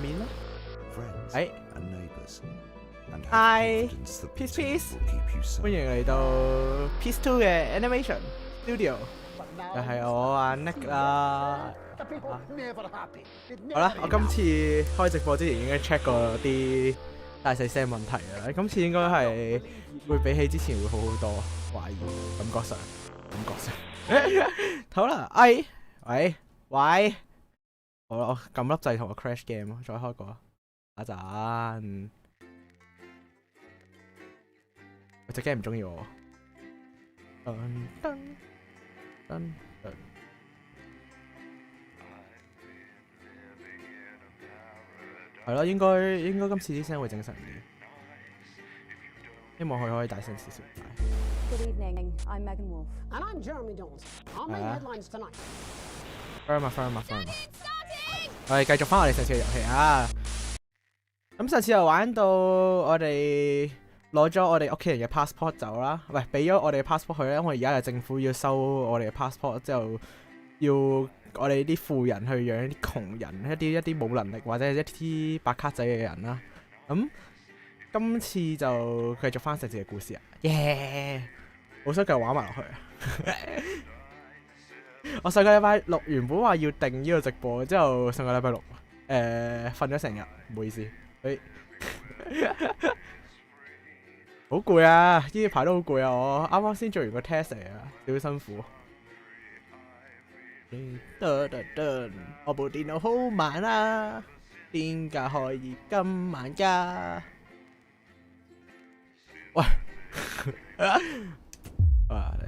面啦。Hi Peace， 歡迎嚟到 Peace 2嘅 Animation Studio， 又係我阿 Nick 啦。好啦，我今次開直播之前應該 check 過啲大細聲問題啦，今次應該係會比起之前會好好多，懷疑感覺上。好啦，喂，好啦，我撳粒掣同我 crash game， 再開個一陣。隻 game 唔中意我。係咯，應該今次啲聲會正常啲，希望佢可以大聲少少。Good evening, I'm Megan Wolf. And I'm Jeremy Dawson. Our main headlines tonight. Firm. 我哋繼續翻我哋上次嘅遊戲啊！咁上次又玩到我哋攞咗我哋屋企人嘅 passport 走啦，喂，俾咗我哋嘅 passport 去咧，因為而家嘅政府要收我哋嘅 passport 之後，要我哋啲富人去養啲窮人，一啲冇能力或者一啲白卡仔嘅人啦。咁今次就繼續翻上次嘅故事啊！耶！好想繼續玩埋落去啊！我上個禮拜六原本話要定呢個直播，之後上個禮拜六瞓咗成日，唔好意思。好攰啊！呢排都好攰啊！我啱啱先做完個 test 嚟啊，好辛苦。我部電腦好慢啊，點解可以咁慢㗎？喂！嚟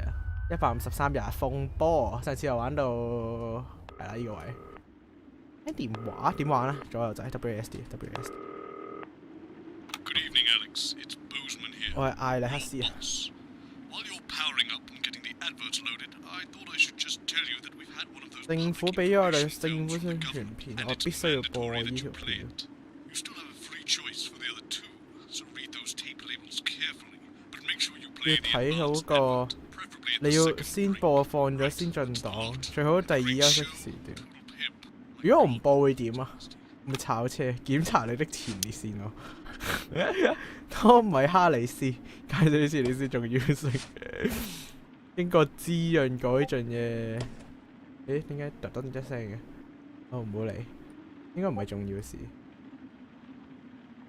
啊！153日風波，上次又玩到係啦呢個位。電話點玩啊？左右仔 WSD。Good evening, Alex. It's Bozeman here. 我係艾利克斯啊。While you're powering up and getting the adverts loaded, I thought I should just tell you that we've had one of those. 政府俾咗我哋政府宣傳片，我必須要播呢條片。You still have a free choice for the other two, so read those tape labels carefully, but make sure you play the advanced advert, preferably at the 你要 second 先 break. 播放咗先進檔，最好第二休息時段。如果我唔播會點啊？會炒車檢查你的前列腺咯。湯米哈里斯介紹啲前列腺重要性，經過滋潤改進嘅。咦？點解突然一聲嘅？哦，唔好理，應該唔係重要事。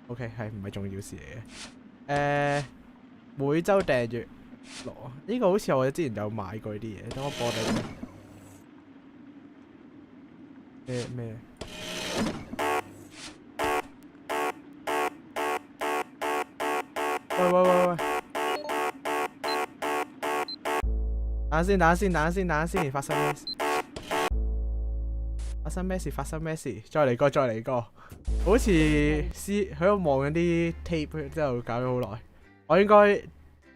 OK， 係唔係重要事嚟嘅？每週訂閱攞呢個好似我之前有買過啲嘢，等我播你咩？喂！等下先，發生咩事？再嚟過，好似喺度望緊啲 tape 之後搞咗好耐，我應該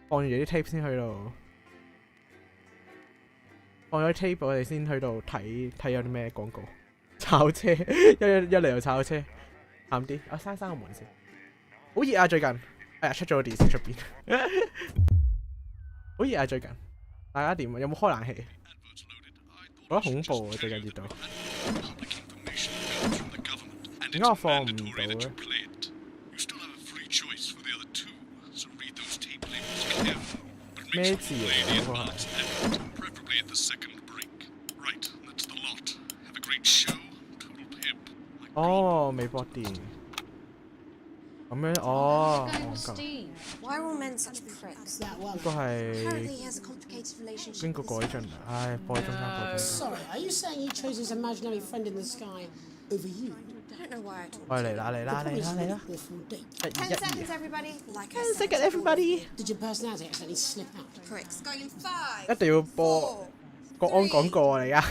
放完啲 tape 先去到，放咗 tape 我哋先去到睇有啲咩廣告，炒車一嚟又炒車，慘啲，我閂個門先，好熱啊最近。哎呀，出咗個電視出邊，好熱啊！最近大家點啊？有冇開冷氣？覺得恐怖啊！最近熱到，點解我放唔到咧？咩字嚟嘅嗰個係？哦，微博電。咁樣哦，呢個係邊個改進啊？唉，播喺中間播中間。喂，嚟啦！10 seconds everybody。一定要播國安廣告啊！嚟啊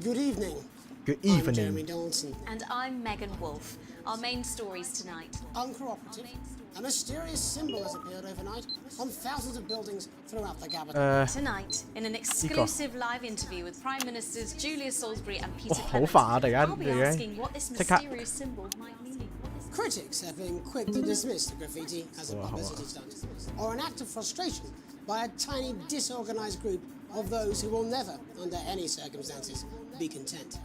Good evening. Good evening. I'm Jeremy Dawson. And I'm Megan Wolf. Our main stories tonight. Uncooperative. A mysterious symbol has appeared overnight on thousands of buildings throughout the capital. Tonight, in an exclusive live interview with Prime Ministers Julia Salisbury and Peter 好煩啊！突然 I'll be 間 asking what this mysterious symbol might mean. Critics have been quick to dismiss the graffiti as a publicity stunt or an act of frustration by a tiny disorganized group of those who will never, under any circumstances, be content.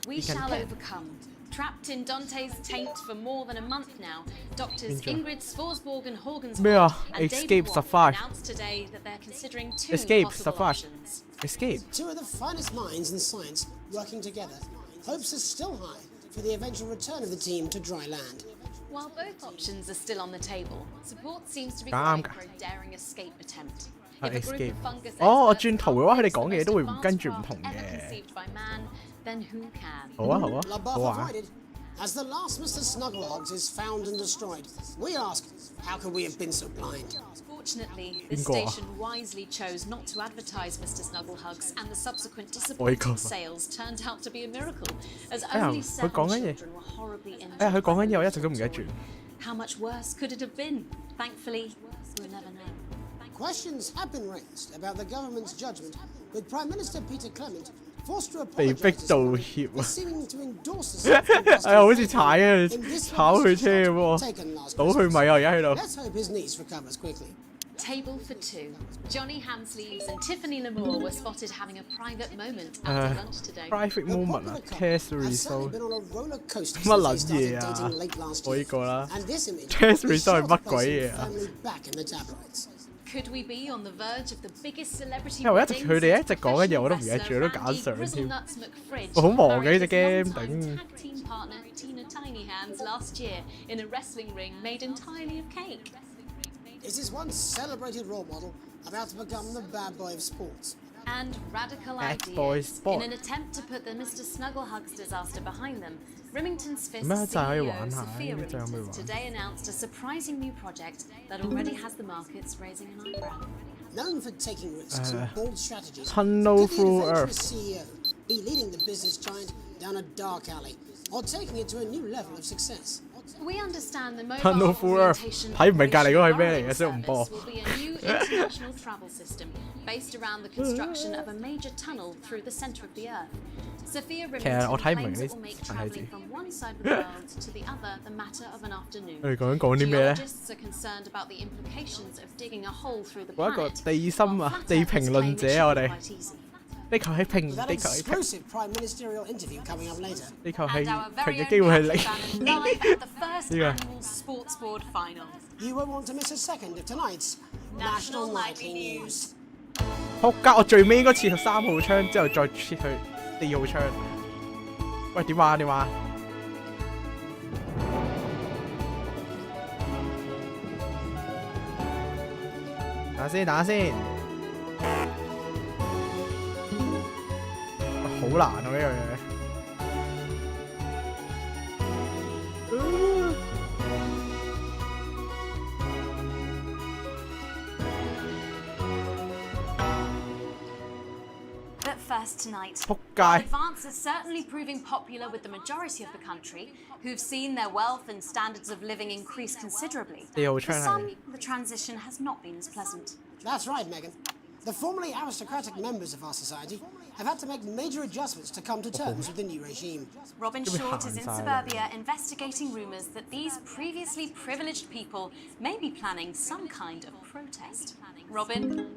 We shall overcome. Trapped in Dante's taint for more than a month now, Doctors Ingrid Svorsborg and Horgensborg and David Wong announced today that they're considering two possible options. Escape. Two of the finest minds in science working together. Hopes are still high for the eventual return of the team to dry land. While both options are still on the table, support seems to be calling for a daring escape attempt. If a group of fungus experts ever conceived by man, then who can? La buff avoided. As the last Mr. Snugglehogs is found and destroyed, we ask, how could we have been so blind? Fortunately, this station wisely chose not to advertise Mr. Snugglehugs, and the subsequent disappointing sales turned out to be a miracle, as only 7 children were horribly injured. How much worse could it have been? Thankfully, we'll never know. Questions have been raised about the government's judgment, with Prime Minister Peter Clement forced to 被逼 apologize 道歉 for seeming to endorse the self-imposed 哎呀，好似踩啊， in this 炒佢車 taken 喎， last 倒佢米啊！而家喺度。 Let's hope his niece recovers quickly. Table for two. Johnny Hansleaves and Tiffany Lamour were spotted having a private moment after lunch today. Private moment 啊 ，test result Been on a roller coaster 乜 since they 撚嘢 started 啊 dating late last？ 我 year. 呢個啦 And this image ，test is result 係 sure 乜 to 鬼 place 嘢 the 啊？ family back in the tabloids. Could we be on the verge of the biggest celebrity 因為我一直 weddings 佢哋一 since 直講緊嘢，我都唔記得 professional 住，我都 wrestler 揀相 Randy 添。 Grizzlenuts McFridge 我好忙嘅呢隻 married his game， longtime 頂。 tag team partner Tina Tiny Hands last year in a wrestling ring made entirely of cake. Is his once celebrated role model about to become the bad boy of sports? And radical Bad boy ideas. sport. In an attempt to put the Mr. Snugglehugs disaster behind them, Remington's Fist 咩就可以 CEO 玩下？ Sophia 呢啲就有咩 Remington 玩？ today announced a surprising new project that already has the markets raising an eyebrow. Known for taking risks and bold strategies, Tunnel could the through adventurous Earth. CEO be leading the business giant down a dark alley, or taking it to a new level of success? We understand the Tunnel mobile through Earth. orientation 睇唔明隔離嗰個係咩嚟嘅， operation 所以我唔播。 service will be a new international travel system based around the construction of a major tunnel through the center of the Earth. Sophia 其實我 Remington 睇唔明 claims 呢 it will make 繁體字 traveling。from one side of the world to the other the matter of an afternoon. 佢哋究竟講啲咩咧？ Geologists are concerned about the implications of digging a hole through the 我一個 planet. 地心 while 啊， flat 地 earthers 評論 claim it 者 should 啊，我 be 哋 quite easy. 地球係平， With that 地球係平， exclusive prime ministerial interview coming up later. 地球係 And our 平 very 嘅 own 機會係 Patrick 零。 Bannon live at the first Yeah. annual Sports Board Final. You won't want to miss a second of tonight's National National Nightly Nightly News. News. 仆街！我最尾應該切去3號槍，之後再切去4號槍。喂，點啊？點啊？等下先，等下先。好難啊！呢樣嘢。But first tonight, 仆 while 街！ advance is certainly proving popular with the majority of the country, who've seen their wealth and standards of living increase considerably. For some, the transition has not been as pleasant. That's right, Megan. The formerly aristocratic members of our society have had to make major adjustments to come to terms with the new regime. Robin Short is in suburbia investigating rumours that these previously privileged people may be planning some kind of protest. Robin?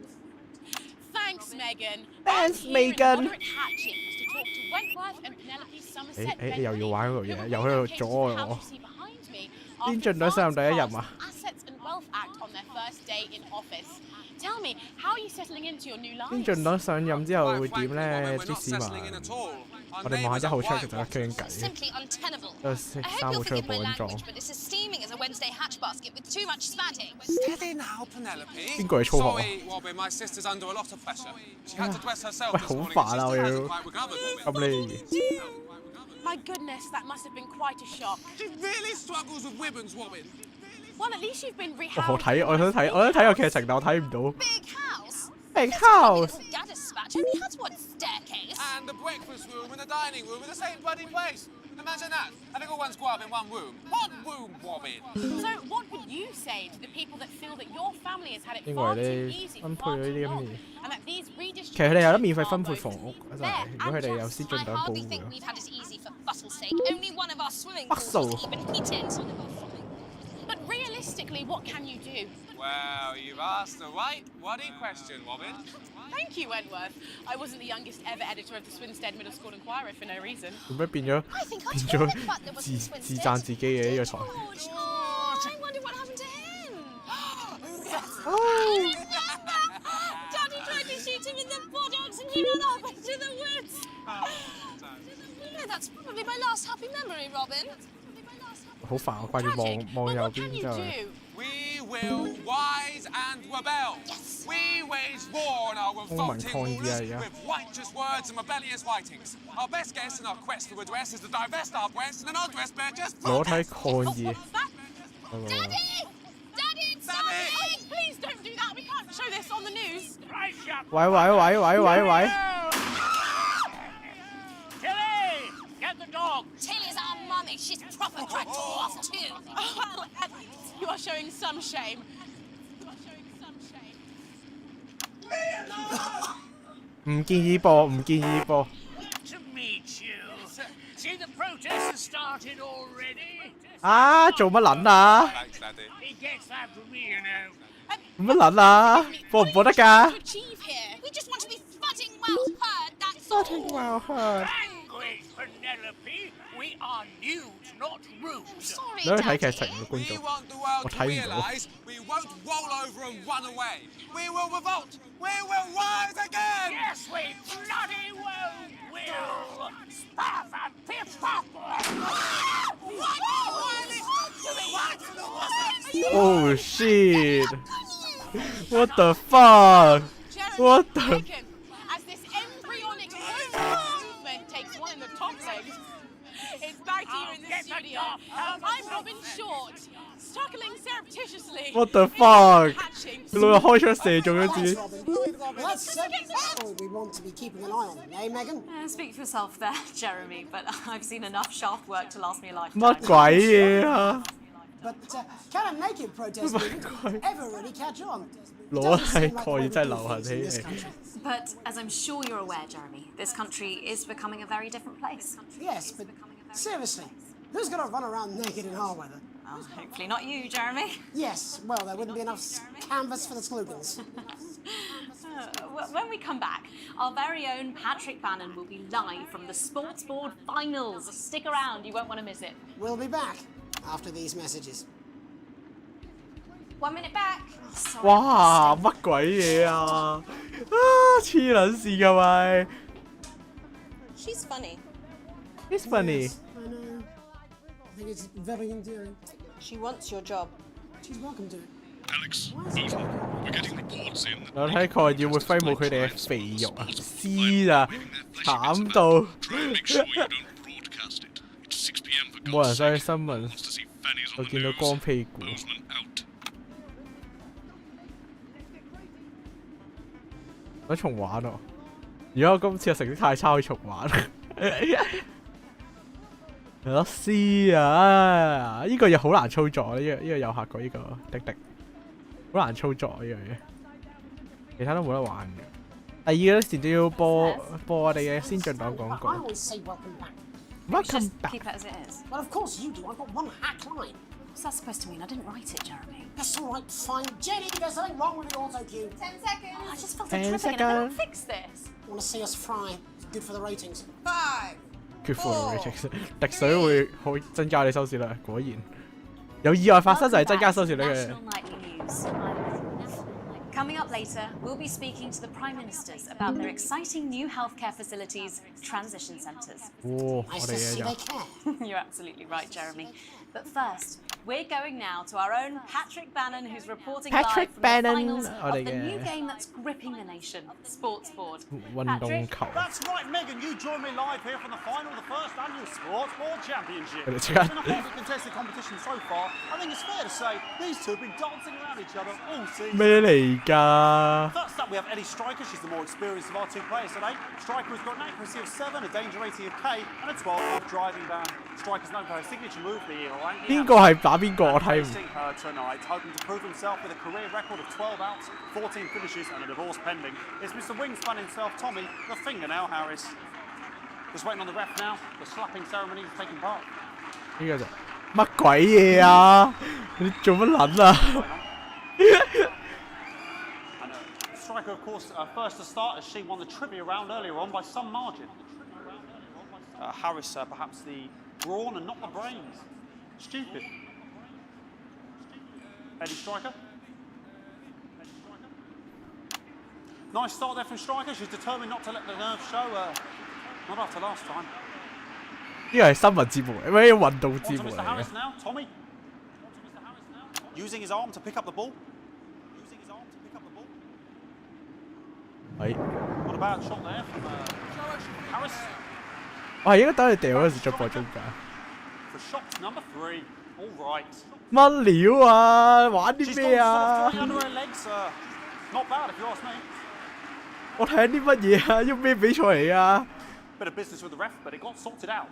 Thanks, Megan. Thanks, I'm here in Megan. moderate Hatchings to talk to Wentworth and Penelope Somerset 又要玩嗰樣嘢， Bentley, 又 who 喺 were 度阻我 relocated to the house you see behind me 邊 after 進黨上任第一任 France 啊？ passed Assets and Wealth Act on their first day in office. Tell me, how are you settling into your new 邊 lives? 進黨上任之後會點咧？啲市民，我哋望下1號槍其實有傾偈。 Simply untenable. 都係I 3 hope 號 you'll 槍 forgive 保 my 緊裝。 language, but it's as steaming as a Wednesday hatch basket with too much spatting. Steady now, Penelope. 邊個係粗口啊？ Sorry, Robin, my sister's under a lot of pressure. She had to dress herself 喂， this 好 morning. 煩 and 啊！ she 我 still 要 hasn't quite recovered from it. 咁你 My goodness, that must have been quite a shock. She really struggles with ribbons, Robin. Well, at least you've been 我 rehoused. 睇，我想睇，我想睇個劇情，但我睇唔到。 Big house. Big This house. little gaddispatch only has one staircase. And the breakfast room and the dining room in the same bloody place. Imagine that. Having all one's grub in one room. One room, Robin. So, what would you say to the people that feel that your family has had it 應 far 為 too 咧 easy 分 for 配 far 咗呢 too 啲咁 long, 嘅嘢。 and that these 其實佢哋有得免費 redistribution 分配 are 房屋， both 真係。如果佢哋有先進 I 黨保 hardly 護 think 啊。 we've had it easy for Buttle's sake. Only one of our swimming pools Bustle. was even heated. But realistically, realistically, what can you do? Well, you've asked the right bloody question, Robin. Thank you, Wentworth. I wasn't the youngest ever editor of the Swinstead Middle School Inquirer for no reason. 做咩變咗 I think I 變 told 咗 Nick Butler was in 自 Swinstead. 讚自己嘅呢個台？ George, oh, I wonder what happened to him. Oh. Remember? Daddy tried to shoot him in the buttocks and he ran off into the woods. No, that's probably my last happy memory, Robin. 好煩，我掛住 Tragic. 望 But 右 what can 邊 you 之後。 do? We will rise and rebel. Yes. We wage war on our revolting Coney, rulers yeah. with righteous words and rebellious writings. Our best guess in our quest for redress is to divest our breasts and undress bare just 裸體 protest. 抗議。 Daddy! Daddy, it's Daddy! something! Please don't do that. We can't show this on the news. 喂！ Tilly's our mummy. She's proper cracked off too. Well, you are showing some shame. 唔建議播，唔建議播。 To meet you. See, the protest has started already. 啊，做乜撚啊？ Thanks, Daddy. He gets that from me, you know. 做乜撚啊？播唔播得㗎 To achieve here. We just want to be fucking well heard, that's all. Well heard。 Language, Penelope. We are nude, not rude. Sorry, 你可以睇劇 Daddy. 情嘅觀 We 眾。 want the world What to time realise we won't roll over and run away. We will revolt. We will rise again. Yes, we bloody well will. Stuff and piff pop. Oh shit! What the fuck? Jeremy, What the- quicken, as this embryonic movement takes one in the top legs. It's back here in the Get the studio. top. I'm Robin Short, struggling surreptitiously. What the fuck? Hatching. 佢老友開槍射中咗自 Thanks, 己。 Robin. Well, that's what we want to be keeping an eye on, eh, Megan? Speak for yourself there, Jeremy, but I've seen enough shaft work to last me a lifetime. 乜鬼嘢啊？ But can a naked protest movement ever really catch on? 裸 Doesn't 體 seem like 抗 one 議 of 真係 the 流行 things in this 起嚟。 country. But as I'm sure you're aware, Jeremy, this country is becoming a very different place. Yes, but seriously, who's going to run around naked in our weather? Well, hopefully not you, Jeremy. Yes, well, there wouldn't be enough canvas for the slogans. When we come back, our very own Patrick Bannon will be live from the Sports Board Finals. Stick around, you won't want to miss it. We'll be back after these messages. 1 minute back. Sorry, 哇！乜鬼嘢啊？啊！黐撚線㗎咪 She's funny.？It's funny。 I know. I think it's very endearing. She wants your job. She's welcome to it. Alex, over. We're getting reports in that 裸體抗議會揮舞佢哋嘅肥肉啊！絲啊！慘到 try and make sure you don't broadcast it. It's 6 p.m. for 冇人 God's 想 sake. 去新聞 Wants to see fannies 就 on the 見到 news. 光屁股。 Bozeman out. 想重玩喎！如果我今次嘅成績太差，可以重玩。係咯，C 啊！呢個嘢好難操作，呢個有客過呢個滴滴，好難操作呢樣嘢。其他都冇得玩嘅。第二嗰時都要播我哋嘅先進黨廣 I 告。 always say welcome back. Welcome Just back。 keep it as it is. Well, of course you do. I've got one hack line. What's that supposed to mean? I didn't write it, Jeremy. That's all right, fine. Jenny, there's something wrong with the auto cue. 10 seconds. I just felt 10 so terrific and I seconds. cannot fix this. Want to see us fry? It's good for the ratings. 5. 缺乏 ratings，滴水會好增加你收視率。果然有意外發生就係增加收視率嘅。 National Nightly News. Coming up later, we'll be speaking to the Prime Ministers about their exciting new healthcare facilities, transition centres. 哇！我 Nice 哋 to see 嘅 they 又 care. You're absolutely right, Jeremy. But first, we're going now to our own Patrick Bannon, who's reporting Patrick live from Bannon. the finals Oh, of they the new get- game that's gripping the nation, Sports Board. 運動 Patrick? 球。 That's right, Megan. You join me live here from the final of the first annual Sports Board Championship. But it's In a got- hotly contested competition so far, I think it's fair to say these two have been dancing around each other all season. 咩嚟㗎？ First up, we have Ellie Striker. She's the more experienced of our two players today. Striker has got an accuracy of 7, a danger rating of K, and a 12 off driving ban. Striker's known for her signature move, the Orangi. 邊個係打邊個？我睇唔。 Facing her tonight, hoping to prove himself with a career record of 12 outs, 14 finishes, and a divorce pending. It's Mr. Wingspan himself, Tommy, the fingernail Harris. Just waiting on the ref now. The slapping ceremony is taking part. 呢個就乜鬼嘢啊？你做乜撚啊？ Striker, of course, first to start as she won the trivia round earlier on by some margin. Harris, perhaps the brawn and not the brains. Stupid. Eddie Striker. Nice start there from Striker. She's determined not to let the nerves show. Not after last time. 呢個係新聞節目，咩運動節目 Mr. 嚟 Harris 嘅？ now, Tommy. Using his arm to pick up the ball. 係。 Not a bad shot there from Harris. 我係應該等你掉嗰時再播中間。For shot number 3. All right. 乜料啊？玩啲咩啊？ Under her legs. Not bad if you ask me. 我睇緊啲乜嘢啊？喐咩比賽嚟啊 Bit of business with the ref, but it got sorted out.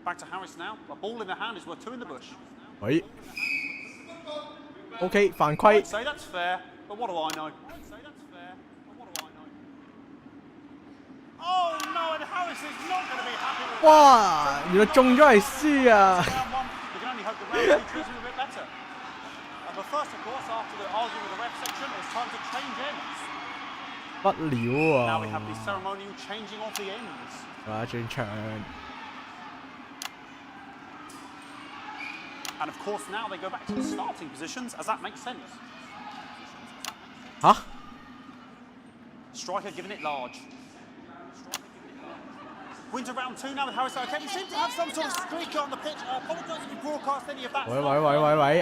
Back to Harris now. A ball in the hand is worth 2 in the bush. 喂 ，OK 犯規。 I'd say that's fair, but what do I know? Oh no, and Harris is not going to be happy with 哇！原來中咗係輸啊！ round 1. We can only hope the round 2 treats him a bit better. But first, of course, after the argument with the ref section, it's time to change ends. 乜料啊 Now we have the ceremonial changing of the ends. 啊，轉場。 And of course, now they go back to the starting positions, as that makes sense. 嚇 Striker giving it large. We're into round 2 now with Harris. Okay, we seem to have some sort of streak on the pitch. Apologise if you broadcast any of that. 喂，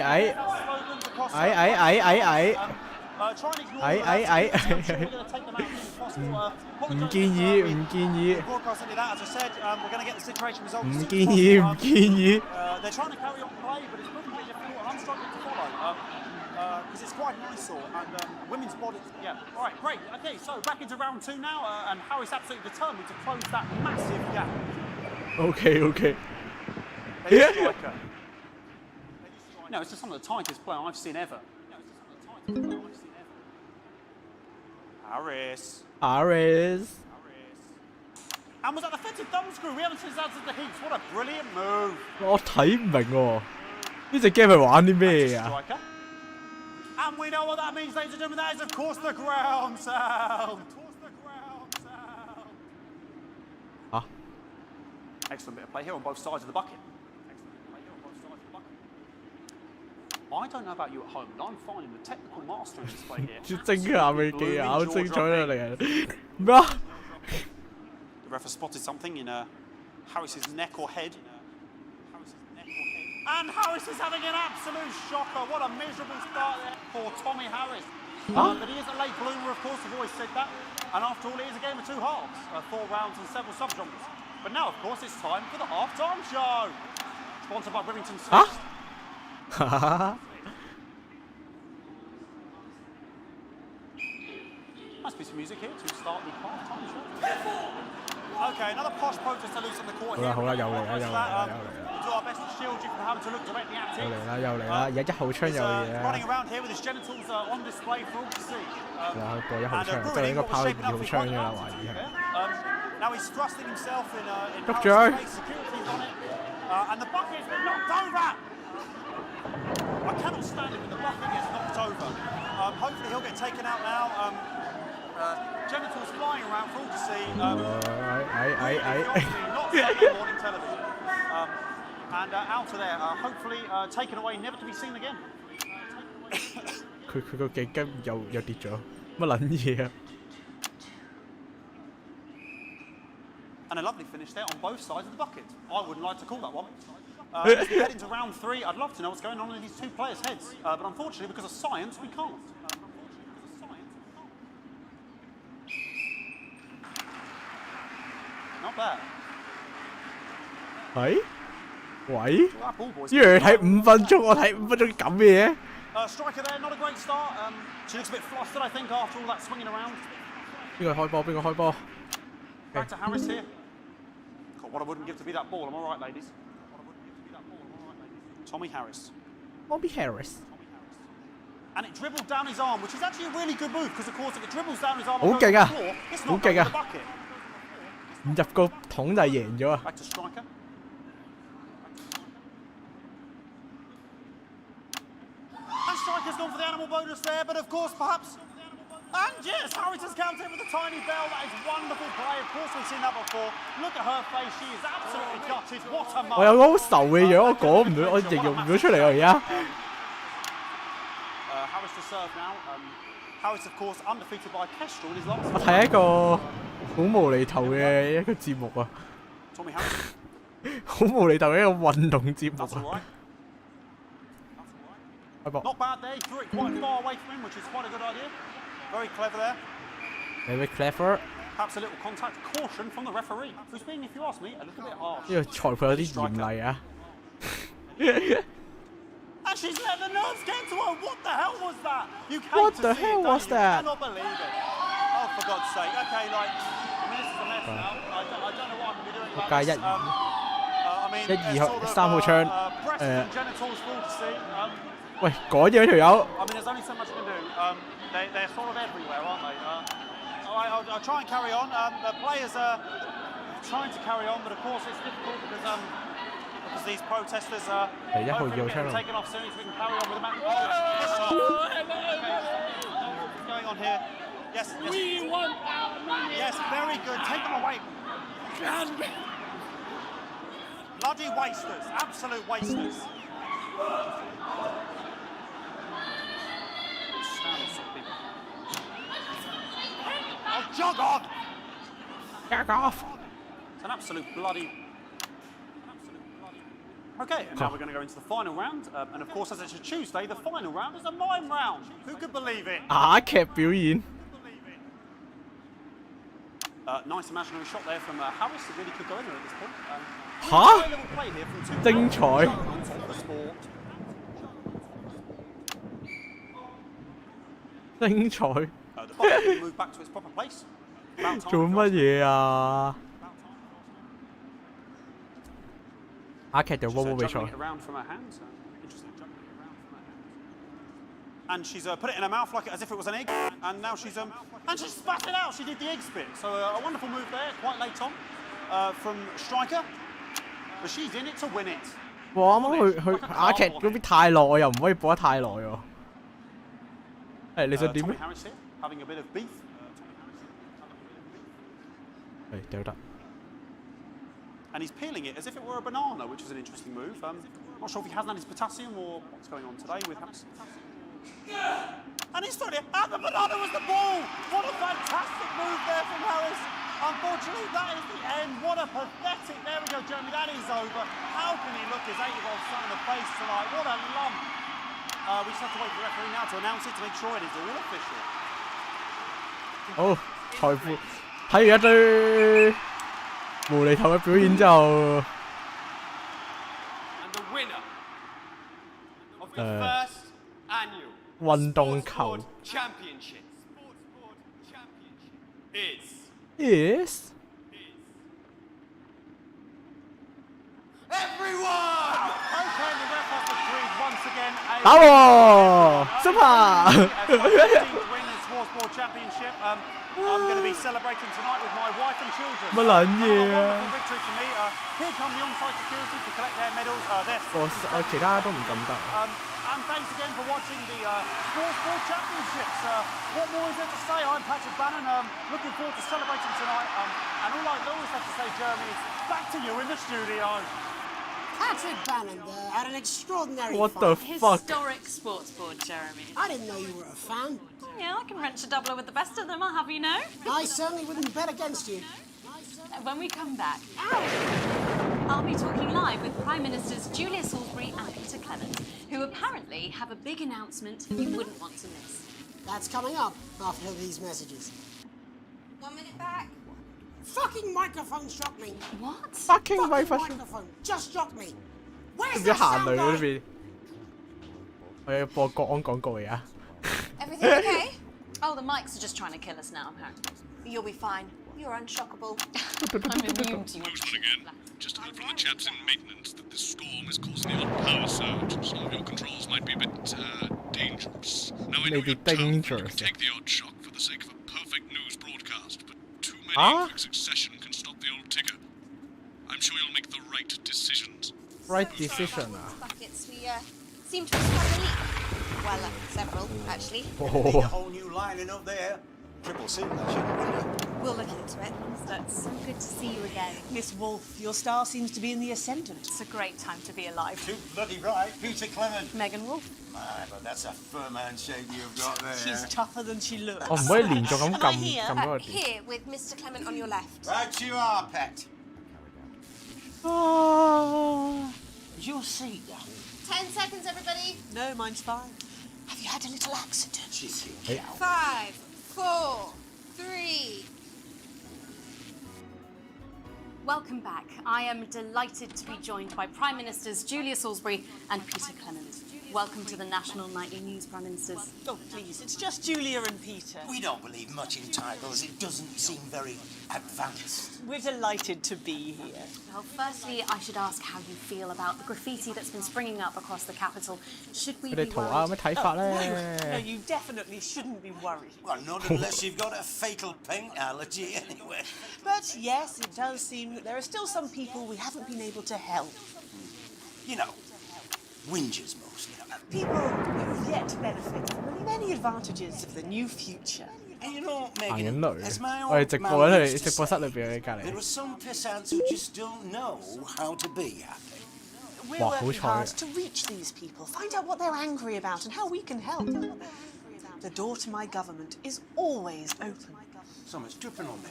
矮 Slogans across 矮 try and ignore 矮 I'm sure we're going to take them out as soon as possible. 唔建議唔建議 Broadcast any of that. As I said, we're going to get the situation resolved. 唔建議唔建議。 They're trying to carry on play, but it's proving really difficult, and I'm struggling to follow. Because it's quite an eyesore, and women's bodies. Yeah. All right, great. Okay, so back into round 2 now, and Harry's absolutely determined to close that massive gap. OK。 No, it's just some of the tightest play I've seen ever. Harris. And was that defensive thumbscrew? We haven't seen that since the heats. What a brilliant move. 我睇唔明喎，呢隻 game 係玩啲咩啊？ And we know what that means, ladies and gentlemen. That is, of course, the ground sound. 嚇 Excellent bit of play here on both sides of the bucket. I don't know about you at home, but I'm finding the technical master in this play here. 精下未技巧精彩啦，你係咩啊？ The ref has spotted something in Harris's neck or head. And Harris is having an absolute shocker. What a miserable start there for Tommy Harris. But he is a late bloomer, of course, I've always said that. And after all, it is a game of 2 halves, 4 rounds and several subgenres. But now, of course, it's time for the half-time show. Sponsored by Rivington Smith. Nice piece of music here to start the half-time show. Okay, another posh protest to loose on the court here. 好啦，又嚟啦， Do our best to shield you from having to look directly at it. 又嚟啦，而家1號槍有嘢 running around here with his genitals on display for all to see. 嗱，過1號槍，即係應該跑2號槍㗎啦，懷疑係。 Now he's thrusting himself in捉住佢 security's on it. And the bucket's been knocked over. I cannot stand it when the bucket gets knocked over. Hopefully he'll get taken out now. Genitals flying around for all to see. Not Sunday morning television. And out of there, hopefully taken away, never to be seen again. 佢個頸巾又跌咗，乜撚嘢啊？ And a lovely finish there on both sides of the bucket. I wouldn't like to call that one. As we head into round 3, I'd love to know what's going on in these 2 players' heads. But unfortunately, because of science, we can't. Not bad. 喂？呢樣睇5分鐘，我睇5分鐘咁嘅嘢。 Striker there, not a great start. She looks a bit flustered, I think, after all that swinging around. 邊個開波？ Back to Harris here. God, what I wouldn't give to be that ball. I'm all right, ladies. Tommy Harris. And it dribbled down his arm, which is actually a really good move, because of course if it dribbles down his arm and goes to the floor, it's not going to the bucket. 唔入個桶就係贏咗啊！ Back to Striker. Striker's gone for the animal bonus there, but of course, perhaps. And yes, Harrington's counted with a tiny bell. That is wonderful play. Of course, we've seen that before. Look at her face. She is absolutely gutted. What a moment. 我有個好愁嘅樣，我講唔到，我形容唔到出嚟啊！而家。Harris to serve now. Harris, of course, undefeated by Kestrel in his last. 我睇一個好無厘頭嘅一個節目啊！ Tommy Harris. 好無厘頭嘅一個運動節目啊！ Not bad there. He threw it quite far away from him, which is quite a good idea. Very clever there. Very clever. Perhaps a little contact caution from the referee, who's being, if you ask me, a little bit harsh. 呢個裁判有啲嚴厲啊！ And she's let the nerves get to her. What the hell was that? You What the hell was that? I cannot believe it. Oh, for God's sake. Okay, like, I mean, this is a mess now. I don't know what I can be doing about this. I mean, Một it's sort of, 3號槍 breast and genitals full to see. 喂，講嘢條友。 I mean, there's only so much you can do. They're sort of everywhere, aren't they? I'll try and carry on. The players are trying to carry on, but of course it's difficult because these protesters are getting taken off soon, so we can carry on with the match. What's going on here? Yes, yes. We want our money. Yes, very good. Take them away. Bloody wasters. Absolute wasters. Oh, jog on! Jog off! It's an absolute bloody... Okay, and now we're going to go into the final round. And of course, as it's a Tuesday, the final round is a mime round. Who could believe it? 啞劇表演。 Nice imaginary shot there from Harris. It really could go anywhere at this point. 嚇？ Level play here from two 精彩！ on top of the sport. 精彩！ The ball will move back to its proper place. 做乜嘢啊？啞劇定波波比賽？ And she's put it in her mouth like as if it was an egg, and now she's and she spat it out. She did the egg spit. So a wonderful move there, quite late on, from Striker. But she's in it to win it. 哇！啱啱佢啞劇嗰邊太耐，又唔可以播得太耐喎。係你想點咧？ Having a bit of beef. 係掉得。 And he's peeling it as if it were a banana, which is an interesting move. Not sure if he hasn't had his potassium or what's going on today with him. And he's thrown it, and the banana was the ball! What a fantastic move there from Harris. Unfortunately, that is the end. What a pathetic, there we go, Jeremy, that is over. How can he look his 8-year-old son in the face tonight? What a lump. We just have to wait for the referee now to announce it to make sure it is all official. 好，裁判睇完一堆無厘頭嘅表演之後， And the winner of the first annual 運動球 championship is everyone. Okay, the ref has agreed once again. 打喎 ，Super！ win the Sports Board Championship. I'm going to be celebrating tonight with my wife and children. 乜撚嘢啊？ Wonderful victory for me. Here come the on-site security to collect their medals. 我其他都唔咁得。 And thanks again for watching the Sports Board Championships. What more is there to say? I'm Patrick Bannon. Looking forward to celebrating tonight. And all I always have to say, Jeremy, is back to you in the studio. Patrick Bannon had an extraordinary What fight. the fuck? Historic sports board, Jeremy. I didn't know you were a fan. Yeah, I can wrench a doubler with the best of them, I'll have you know. I certainly wouldn't bet against you. When we come back, I'll be talking live with Prime Ministers Julia Salisbury and Peter Clement, who apparently have a big announcement you wouldn't want to miss. That's coming up after these messages. 1 minute back. Fucking microphone struck me. What? Fucking microphone just struck me. 知 Where's 唔知 the 行 sound 雷嗰 guy? 邊？我要播國安廣告而家。 Everything okay? Oh, the mics are just trying to kill us now, apparently. You'll be fine. You're unshockable. I'm immune to you. News one again. Just heard from the chaps in maintenance that this storm is causing the odd power surge. Some of your controls might be a bit dangerous. Now I know Maybe you're tough, you dangerous. can take the odd shock for the sake of a perfect news broadcast, but too many in quick succession can stop the old ticker. I'm sure you'll make the right decisions. Right decision 啊！ Buckets, we seem to have had a leak. Well, several, actually. Need a whole new lining up there. Triple suit, actually. We'll look into it. It's so good to see you again. Miss Wolf, your star seems to be in the ascendant. It's a great time to be alive. Too bloody right. Peter Clement. Megan Wolf. But that's a firm handshake you've got there. She's tougher than she looks. 我唔可以連續咁 Am I 撳 here? 撳嗰個點。 Here, with Mr. Clement on your left. Right you are, pet. Is your seat down? 10 seconds, everybody. No, mine's fine. Have you had a little accident? She's here. 5, 4, 3. Welcome back. I am delighted to be joined by Prime Ministers Julia Salisbury and Peter Clement. Welcome to the National Nightly News, Prime Ministers. Oh, please, it's just Julia and Peter. We don't believe much in titles. It doesn't seem very advanced. We're delighted to be here. Well, firstly, I should ask how you feel about the graffiti that's been springing up across the capital. Should we 佢 be 哋圖畫有 worried? 咩睇法 No, 咧？ you definitely shouldn't be worried. Well, not unless you've got a fatal paint allergy anyway. But yes, it does seem that there are still some people we haven't been able to help. You know, whingers mostly. People who've yet to benefit from the many advantages of the new future. And you know, 行緊 Megan, 雷 as my 我哋 old 直播 man 喺 used 直 to 播室 say, 裏邊喺隔 there 離 are。some pissants who just don't know how to be happy. We're Wow, working which hard one? to reach these people, find out what they're angry about and how we can help. The door to my government is always open. So much dripping on me.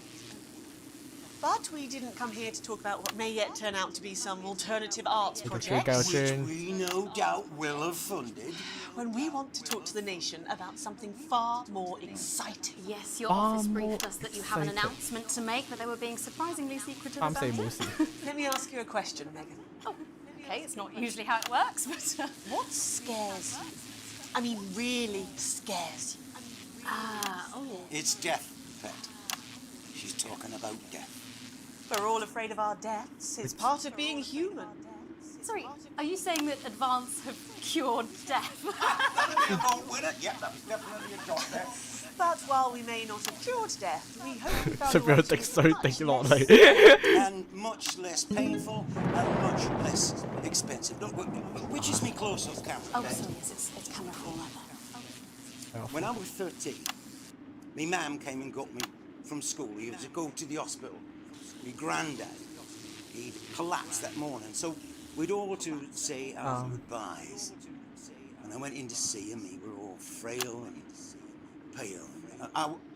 But we didn't come here to talk about what may yet turn out to be some alternative arts 繼 project. 續 Which 轉。 we no doubt will have funded. When we want to talk to the nation about something far more exciting. Yes, your office briefed us that you have an announcement to make, but they were being surprisingly secretive 三 about 四冇 it. 事。 Let me ask you a question, Megan. Oh, okay, it's not usually how it works, but... What scares you? I mean, really scares you? oh. It's death, pet. She's talking about death. We're all afraid of our deaths. It's part of being human. Sorry, are you saying that Advance have cured death? Yeah, that was definitely a dot there. But while we may not have cured death, we hope we found 出 a way 邊 to 滴水滴落嚟。 And much less painful and much less expensive. Look, which is me close up camera. Oh, pet? sorry, yes, it's camera 4 right When I was 13, my mum came and got me from school. He was to go to the hospital. My granddad, he'd collapsed that morning, so we'd all to say our goodbyes. When I went in to see him, we were all frail and pale.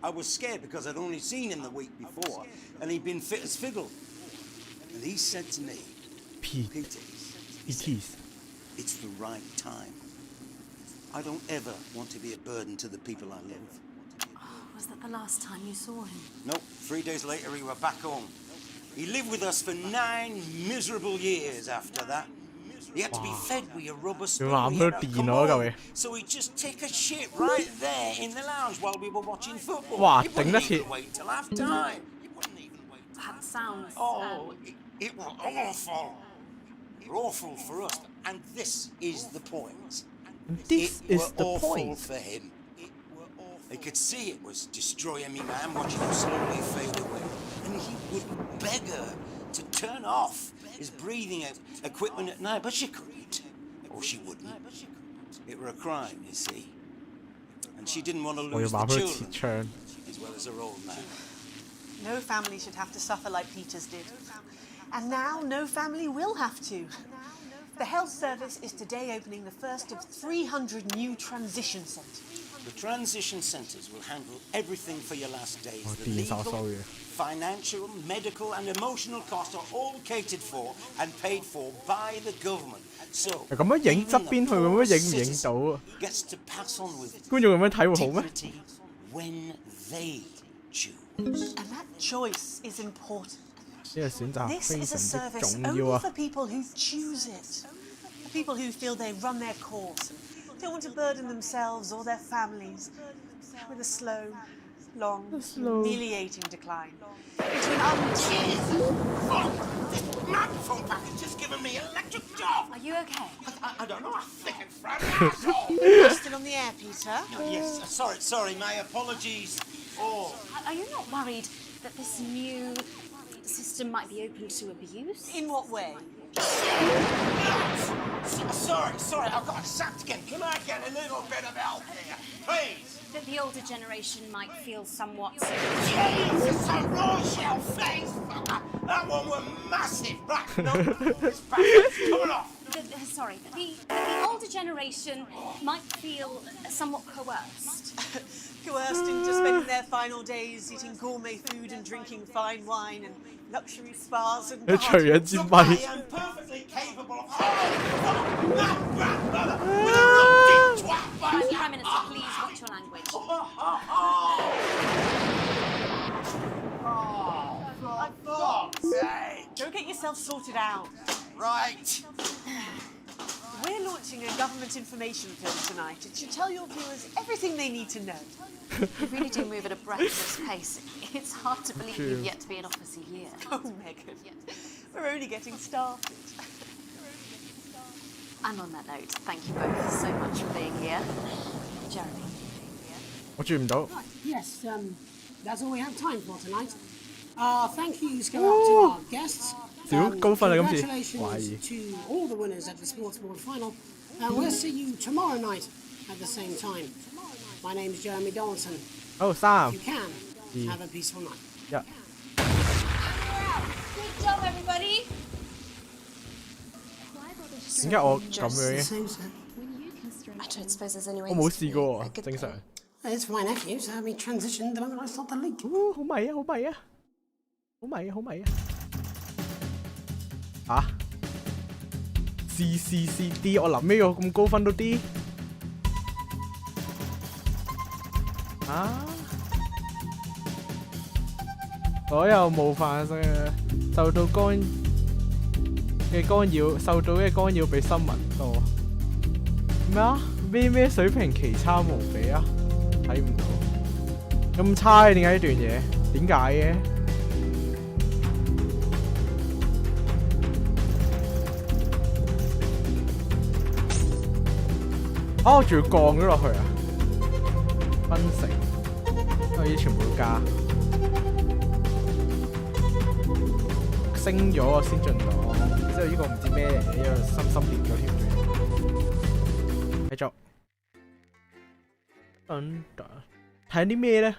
I was scared because I'd only seen him the week before, and he'd been fit as fiddle. And he said to me, Peter, it's the right time. I don't ever want to be a burden to the people I love. Was that the last time you saw him? Nope, 3 days later we were back home. He lived with us for 9 miserable years after that. He had to be fed with a rubber spoon. He had a commode, so he'd just take a shit right there in the lounge while we were watching football. Wow, He wouldn't 頂得 even 切。 wait till half time. That sounds... Oh, it was awful. Awful for us. And this is the point. This It is were the awful point. for him. He could see it was destroying me, man, watching him slowly fade away. And he would beg her to turn off his breathing equipment at night, but she couldn't. Or she wouldn't. It were a crime, you see. And she didn't want to 我要 lose the 話佢 children, 切槍。 as well as her old man. No family should have to suffer like Peter's did. And now no family will have to. The health service is today opening the first of 300 new transition centres. The transition centres will handle everything for your last days. The 電手 legal, 騷嘅。 financial, medical and emotional costs are all catered for and paid for by the government. So 咁樣影 even 側邊 the 佢咁 poor 樣影唔影 citizen 到啊？ gets to pass on with 觀眾咁樣睇會好咩？ dignity when they choose. And that choice is important. 呢個選擇 This 非 is a 常之 service 重要 only 啊！ for people who choose it. The people who feel they run their course and don't want to burden themselves or their families with a slow, long, humiliating decline. Between This microphone package has given me electric shock. Are you okay? I don't know. I think it's fragile. You're still on the air, Peter. Yes, sorry. My apologies. Oh. Are you not worried that this new system might be open to abuse? In what way? Sorry, I've got sacked again. Can I get a little bit of help here, please? That the older generation might feel somewhat. Jesus, a Rochelle face fucker. That one was massive. Right, no, it's back. It's coming off. Sorry, the older generation might feel somewhat coerced. Coerced into spending their final days eating gourmet food and drinking fine wine and luxury spas and parties. 除咗支咪。I am perfectly capable of that grandmother with a rugby twat by Prime Minister, please watch your language. For fuck's sake. Go get yourself sorted out. Right. We're launching a government information film tonight. It should tell your viewers everything they need to know. You really do move at a breathless pace. It's hard to believe you've yet to be in office a year. Oh, Megan, we're only getting started. And on that note, thank you both so much for being here. Jeremy. 我轉唔到。 Right, yes, that's all we have time for tonight. Thank yous go out to our guests. 少高分啊！今次 Congratulations to all the winners at the Sports Board final. We'll see you tomorrow night at the same time. My name is Jeremy Donaldson. 好3、 If you can, have a peaceful night. 1。Good job, everybody. 點解我咁樣嘅？ I don't suppose there's any way. 我冇試過喎，正常。 It's my nephew, so we transitioned the moment I saw the link. 好迷啊！好迷啊！好迷啊！好迷啊！嚇！C 我臨尾有咁高分都 D 啊！所有冒犯性受到干擾比新聞多咩啊？咩水平奇差無比啊！睇唔到咁差嘅點解呢段嘢？點解嘅？ 哦，仲要降咗落去啊！分成，因為啲全部都加，升咗先進檔，之後呢個唔知咩嚟嘅，因為深跌咗添。繼續，睇啲咩咧？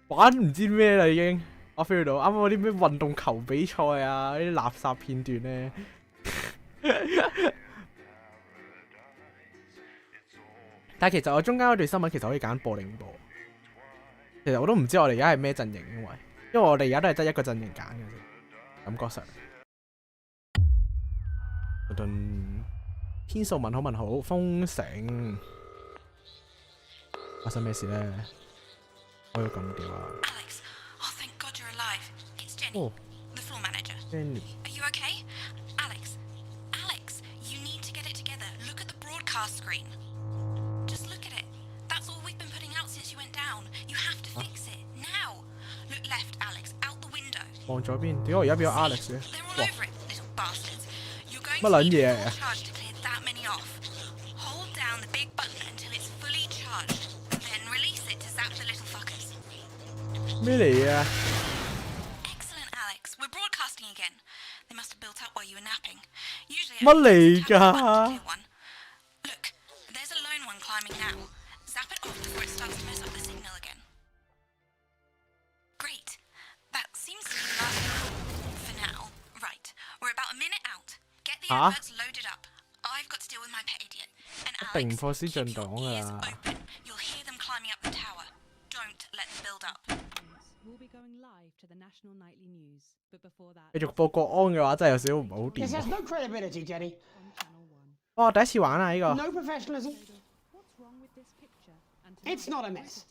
玩唔知咩啦已經，我 feel 到啱啱嗰啲咩運動球比賽啊，啲垃圾片段咧。但係其實我中間嗰段新聞其實可以揀播定唔播。其實我都唔知我哋而家係咩陣營，因為我哋而家都係得一個陣營揀嘅啫，感覺上。天數問好，封城發生咩事咧？我要咁屌啊 Alex, oh thank God you're alive. It's Jenny, the floor manager. Jenny. Are you okay? Alex, you need to get it together. Look at the broadcast screen. Just look at it. That's all we've been putting out since you went down. You have to fix it now. Look left, Alex, out the window. 望左邊，點解我而家變咗 Alex 嘅？ They're all over it, little bastards. You're going 乜 to 撚 need 嘢 a 啊？ full charge to clear that many off. Hold down the big button until it's fully charged. Then release it to zap the little fuckers. 咩嚟嘅？ Excellent, Alex. We're broadcasting again. They must have built up while you were napping. Usually, 乜嚟㗎？ Look, there's a lone one climbing now. Zap it off before it starts to mess up the signal again. Great. That seems to be the last for now. Right. We're about a minute out. Get the adverts loaded up. I've got to deal with my pet idiot. And 一定唔 Alex, 貨先進 keep 檔 your 㗎 ears 啦。 open. You'll hear them climbing up the tower. Don't let them build up. We'll be going live to the national nightly news, but before that, 繼續播國安嘅話，真係有少少唔係好 This 掂 has 喎。 no credibility, Jenny. 哇！第一次玩啊呢個。 No professionalism. It's not a mess.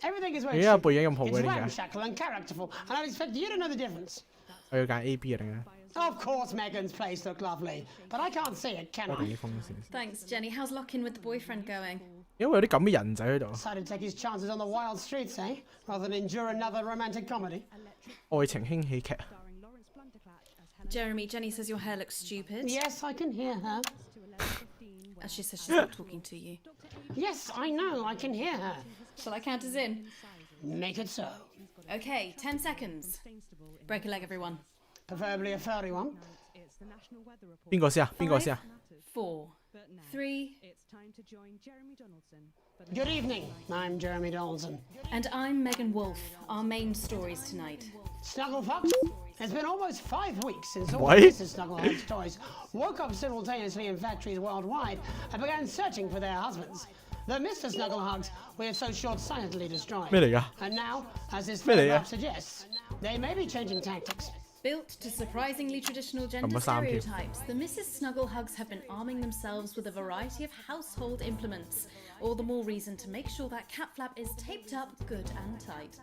Everything is 點 very 解 cheap. 背影咁好 It's 嘅點解？ ramshackle and characterful, and I expect you to know the difference. 我要揀 A B 啊定係？ Of course, Megan's plays look lovely, but I can't see it, can 我 I? 定啲風先。 Thanks, Jenny. How's lock-in with the boyfriend going? 因為有啲咁嘅人仔喺度。 Decided to take his chances on the wild streets, eh? Rather than endure another romantic comedy. 愛情輕喜劇。 Jeremy, Jenny says your hair looks stupid. Yes, I can hear her. She says she's not talking to you. Yes, I know, I can hear her. Shall I count us in? Make it so. Okay, 10 seconds. Break a leg, everyone. Preferably a furry one. 邊個先啊？邊個先啊？ 4, 3. It's time to join Jeremy Donaldson. Good evening, I'm Jeremy Donaldson. And I'm Megan Wolfe. Our main stories tonight. Snugglefox, it's been almost 5 weeks since all What? Mrs. Snugglehugs toys woke up simultaneously in factories worldwide and began searching for their husbands. The Mr. Snugglehugs we have so short-sightedly destroyed. 咩嚟㗎？ And now, as this咩嚟㗎？ photograph suggests, they may be changing tactics. Built to surprisingly traditional gender stereotypes, the Mrs. Snugglehugs have been arming themselves with a variety of household implements. All the more reason to make sure that cat flap is taped up good and tight.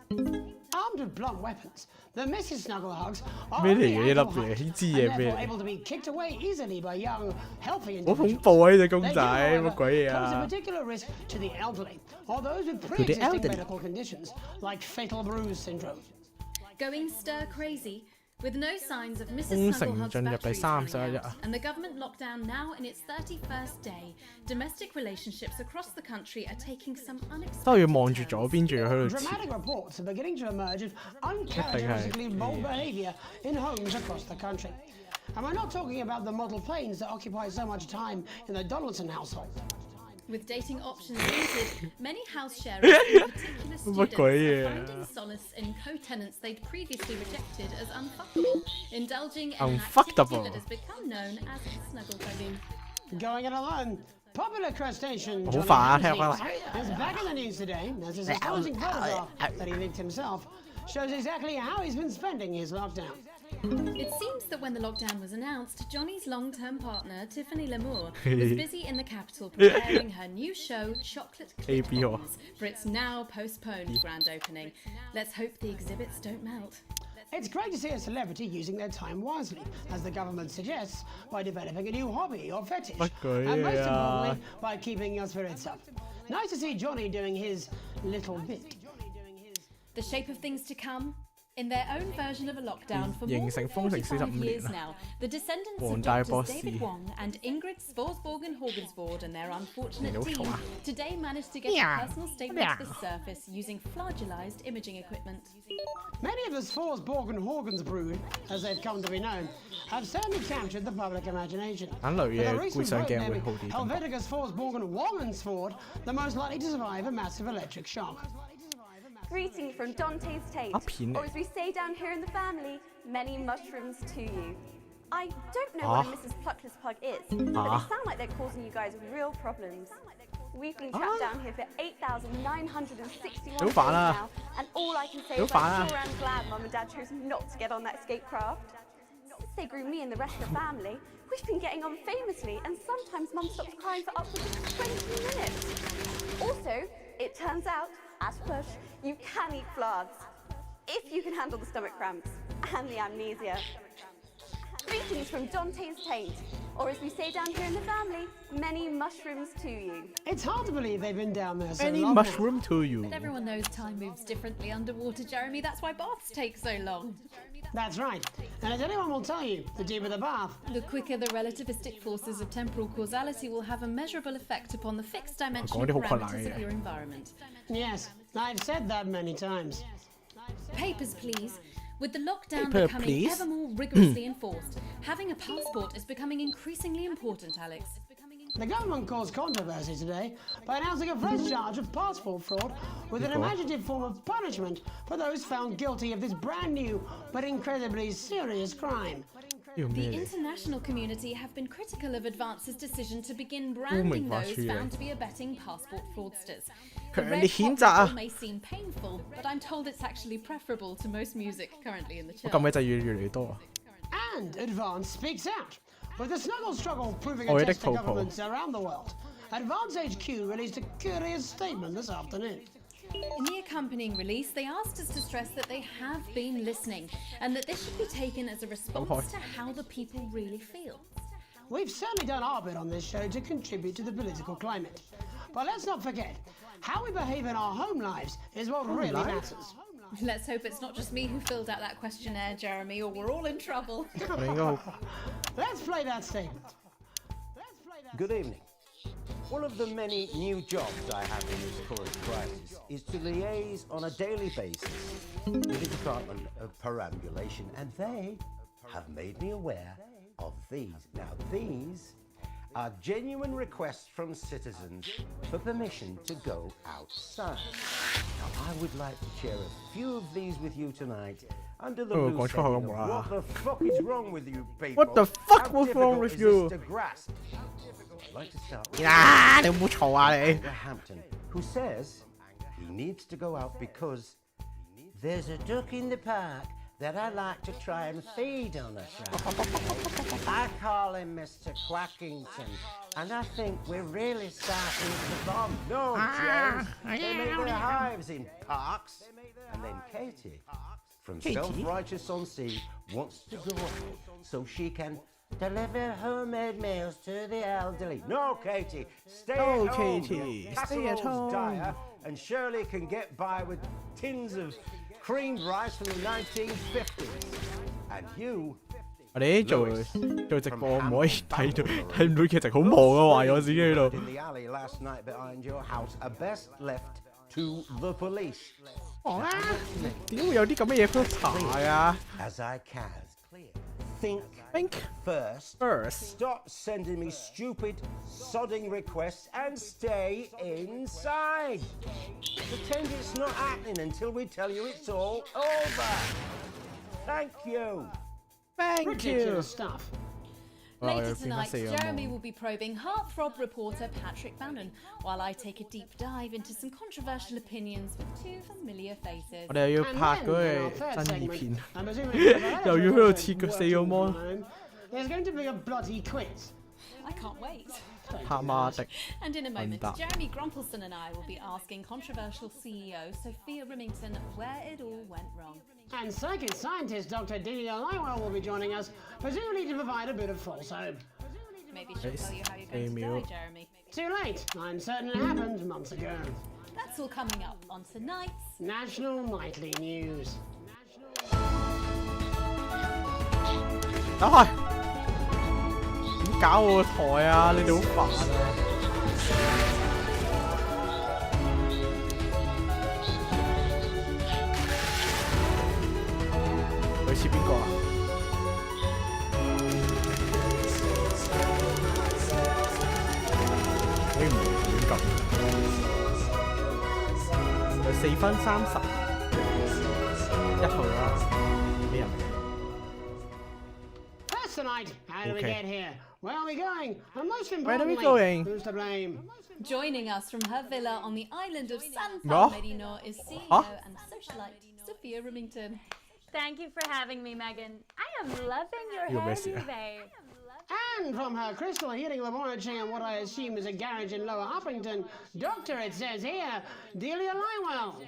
Armed with blunt weapons, the Mrs. Snugglehugs are 咩嚟 only 嘅呢粒 ample 嘢？ height 呢支 and 嘢咩 therefore 嚟？ able to be kicked away easily by young, healthy 好恐 individuals. 怖啊！呢隻公 They 仔 do, however, 乜鬼嘢 pose a 啊？ particular risk to the elderly or those with the pre-existing elderly. medical conditions like fatal bruise syndrome. Going stir crazy, with no signs of 封 Mrs. 城 Snugglehugs 進入第 batteries 31 running 日 out, 啊！ and the government lockdown now in its 31st day, domestic relationships across the country are taking some 都要 unexpected 望住左邊，仲要喺度 Dramatic 切。 reports are beginning to emerge of uncharacteristically bold behaviour in homes across the country. And we're not talking about the model planes that occupy so much time in the Donaldson household. With dating options limited, many house sharers, in particular students, are finding solace in co-tenants they'd previously rejected as unfuckable, indulging in an activity that has become known as snugglefugging. Going it alone. Popular crustacean 好 Johnny 煩啊！聽 Hamsey 翻嚟。 is back in the news today as his astonishing photograph that he linked himself shows exactly how he's been spending his lockdown. It seems that when the lockdown was announced, Johnny's long-term partner, Tiffany Lamour, was busy in the capital preparing her new show, Chocolate Clip Bombs, for its now postponed grand opening. Let's hope the exhibits don't melt. It's great to see a celebrity using their time wisely, as the government suggests, by developing a new hobby or fetish, and most importantly, by keeping your spirits up. Nice to see Johnny doing his little bit. The shape of things to come? In their own version of a lockdown for more 形成 than 封城 45 45 years 年 now, the descendants 黃 of 大 Doctors 博士 David Wong and Ingrid Svorsborgen-Horgensvoord and their unfortunate 你好嘈 team 啊！ today managed to get a personal statement to the surface using flagellized imaging equipment. Many of the Svorsborgen-Horgens brood, as they've come to be known, have certainly captured the public imagination. 眼淚 With a 嘅 recent 會上 vote 鏡會 naming 好啲。 Helvetica Svorsborgen-Wongensvoord the most likely to survive a massive electric shock. Greetings from Dante's Tate, or as we say down here in the family, many mushrooms to you. I don't know what a Mrs. Pluckless Pug is, but they sound like they're causing you guys real problems. We've been trapped down here for 8,961 days now, and all I can say is I'm sure I'm glad Mum and Dad chose not to get on that escape craft. Since they grew me and the rest of the family, we've been getting on famously, and sometimes Mum stops crying for upwards of 20 minutes. Also, it turns out, at push, you can eat flags, if you can handle the stomach cramps and the amnesia. Greetings from Dante's Taint, or as we say down here in the family, many mushrooms to you. It's hard to believe they've been down there so Any long. mushroom to you. But everyone knows time moves differently underwater, Jeremy. That's why baths take so long. That's right. And as anyone will tell you, the deeper the bath, The quicker the relativistic forces of temporal causality will have a measurable effect upon the fixed dimensional parameters of your environment. Yes, I've said that many times. Papers, please. With the lockdown Paper, becoming please. ever more rigorously enforced, having a passport is becoming increasingly important, Alex. The government caused controversy today by announcing a fresh charge of passport fraud with an imaginative form of punishment for those found guilty of this brand new but incredibly serious crime. The international community have been critical of Advance's decision to begin branding those found to be abetting passport fraudsters. The red hot label may seem painful, but I'm told it's actually preferable to most music currently in the 我 chart. 撳嘅掣越嚟越多啊！ And Advance speaks out. With the snuggle struggle proving Oh, a it test to is governments around the world, Advance HQ released a curious statement this afternoon. In the accompanying release, they asked us to stress that they have been listening and that this should be taken as a response to how the people really feel. We've certainly done our bit on this show to contribute to the political climate. But let's not forget, how we behave in our home lives is what really matters. Let's hope it's not just me who filled out that questionnaire, Jeremy, or we're all in trouble. Let's play that statement. Good evening. One of the many new jobs I have in this current crisis is to liaise on a daily basis with the Department of Perambulation, and they have made me aware of these. Now, these are genuine requests from citizens for permission to go outside. Now, I would like to share a few of these with you tonight under the loose heading of what the fuck is wrong with you people? What the fuck was wrong with you? I'd like to start with Hampton, who says he needs to go out because there's a duck in the park that I like to try and feed on a Friday. I call him Mr. Quackington, and I think we're really starting to bomb. No, James, they make their hives in parks. And then Katie, from Self-Righteous on Sea, wants to go out so she can deliver homemade meals to the elderly. No, Katie, stay at home. Katie, stay at home. Dire, and Shirley can get by with tins of creamed rice from the 1950s. And you, 我哋做直播唔可以睇唔到劇情，好忙啊！話我自己喺度。 in the alley last night behind your house are best left to the police. 點會有啲咁嘅嘢可以查㗎 As I can. Think first. Stop sending me stupid, sodding requests and stay inside. Pretend it's not happening until we tell you it's all over. Thank you. Thank you. Stuff. Later tonight, Jeremy will be probing heartthrob reporter Patrick Bannon, while I take a deep dive into some controversial opinions with two familiar faces. 我哋又要拍嗰個爭議片，又要喺度切個4個芒。There's going to be a bloody quiz. I can't wait. 他媽的！ And in a moment, Jeremy Grumpelson and I will be asking controversial CEO Sophia Remington where it all went wrong. And psychic scientist Dr. Delia Lywell will be joining us, presumably to provide a bit of false hope. Maybe she'll tell you how you're going to die, Jeremy. Too late. I'm certain it happened months ago. That's all coming up on tonight's National Nightly News. 走開！點搞我個台啊？你哋好煩啊！佢似邊個啊？可以唔亂撳。就4分31號啦，咩人？ Tonight, how do we get here? Where are we going? And most Where are we importantly, going? who's to blame? Joining us from her villa on the island of San Marino is CEO and socialite Sophia Remington. Thank you for having me, Megan. I am loving your hair duvet. And from her crystal healing laboratory and what I assume is a garage in Lower Uppington, Doctor, it says here, Delia Lywell.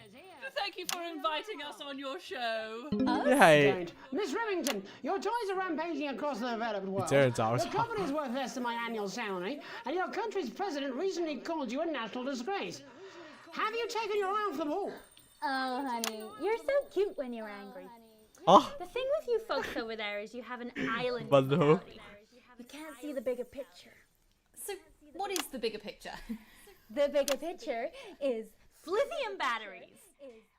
Thank you for inviting us on your show. Don't. Miss Remington, your toys are rampaging across the developed world. Your Don't. company is worth less than my annual salary, and your country's president recently called you a national disgrace. Have you taken your eye off the ball? Oh, honey, you're so cute when you're angry. Oh. The thing with you folks over there is you have an island But no. mentality. You can't see the bigger picture. So, what is the bigger picture? The bigger picture is lithium batteries.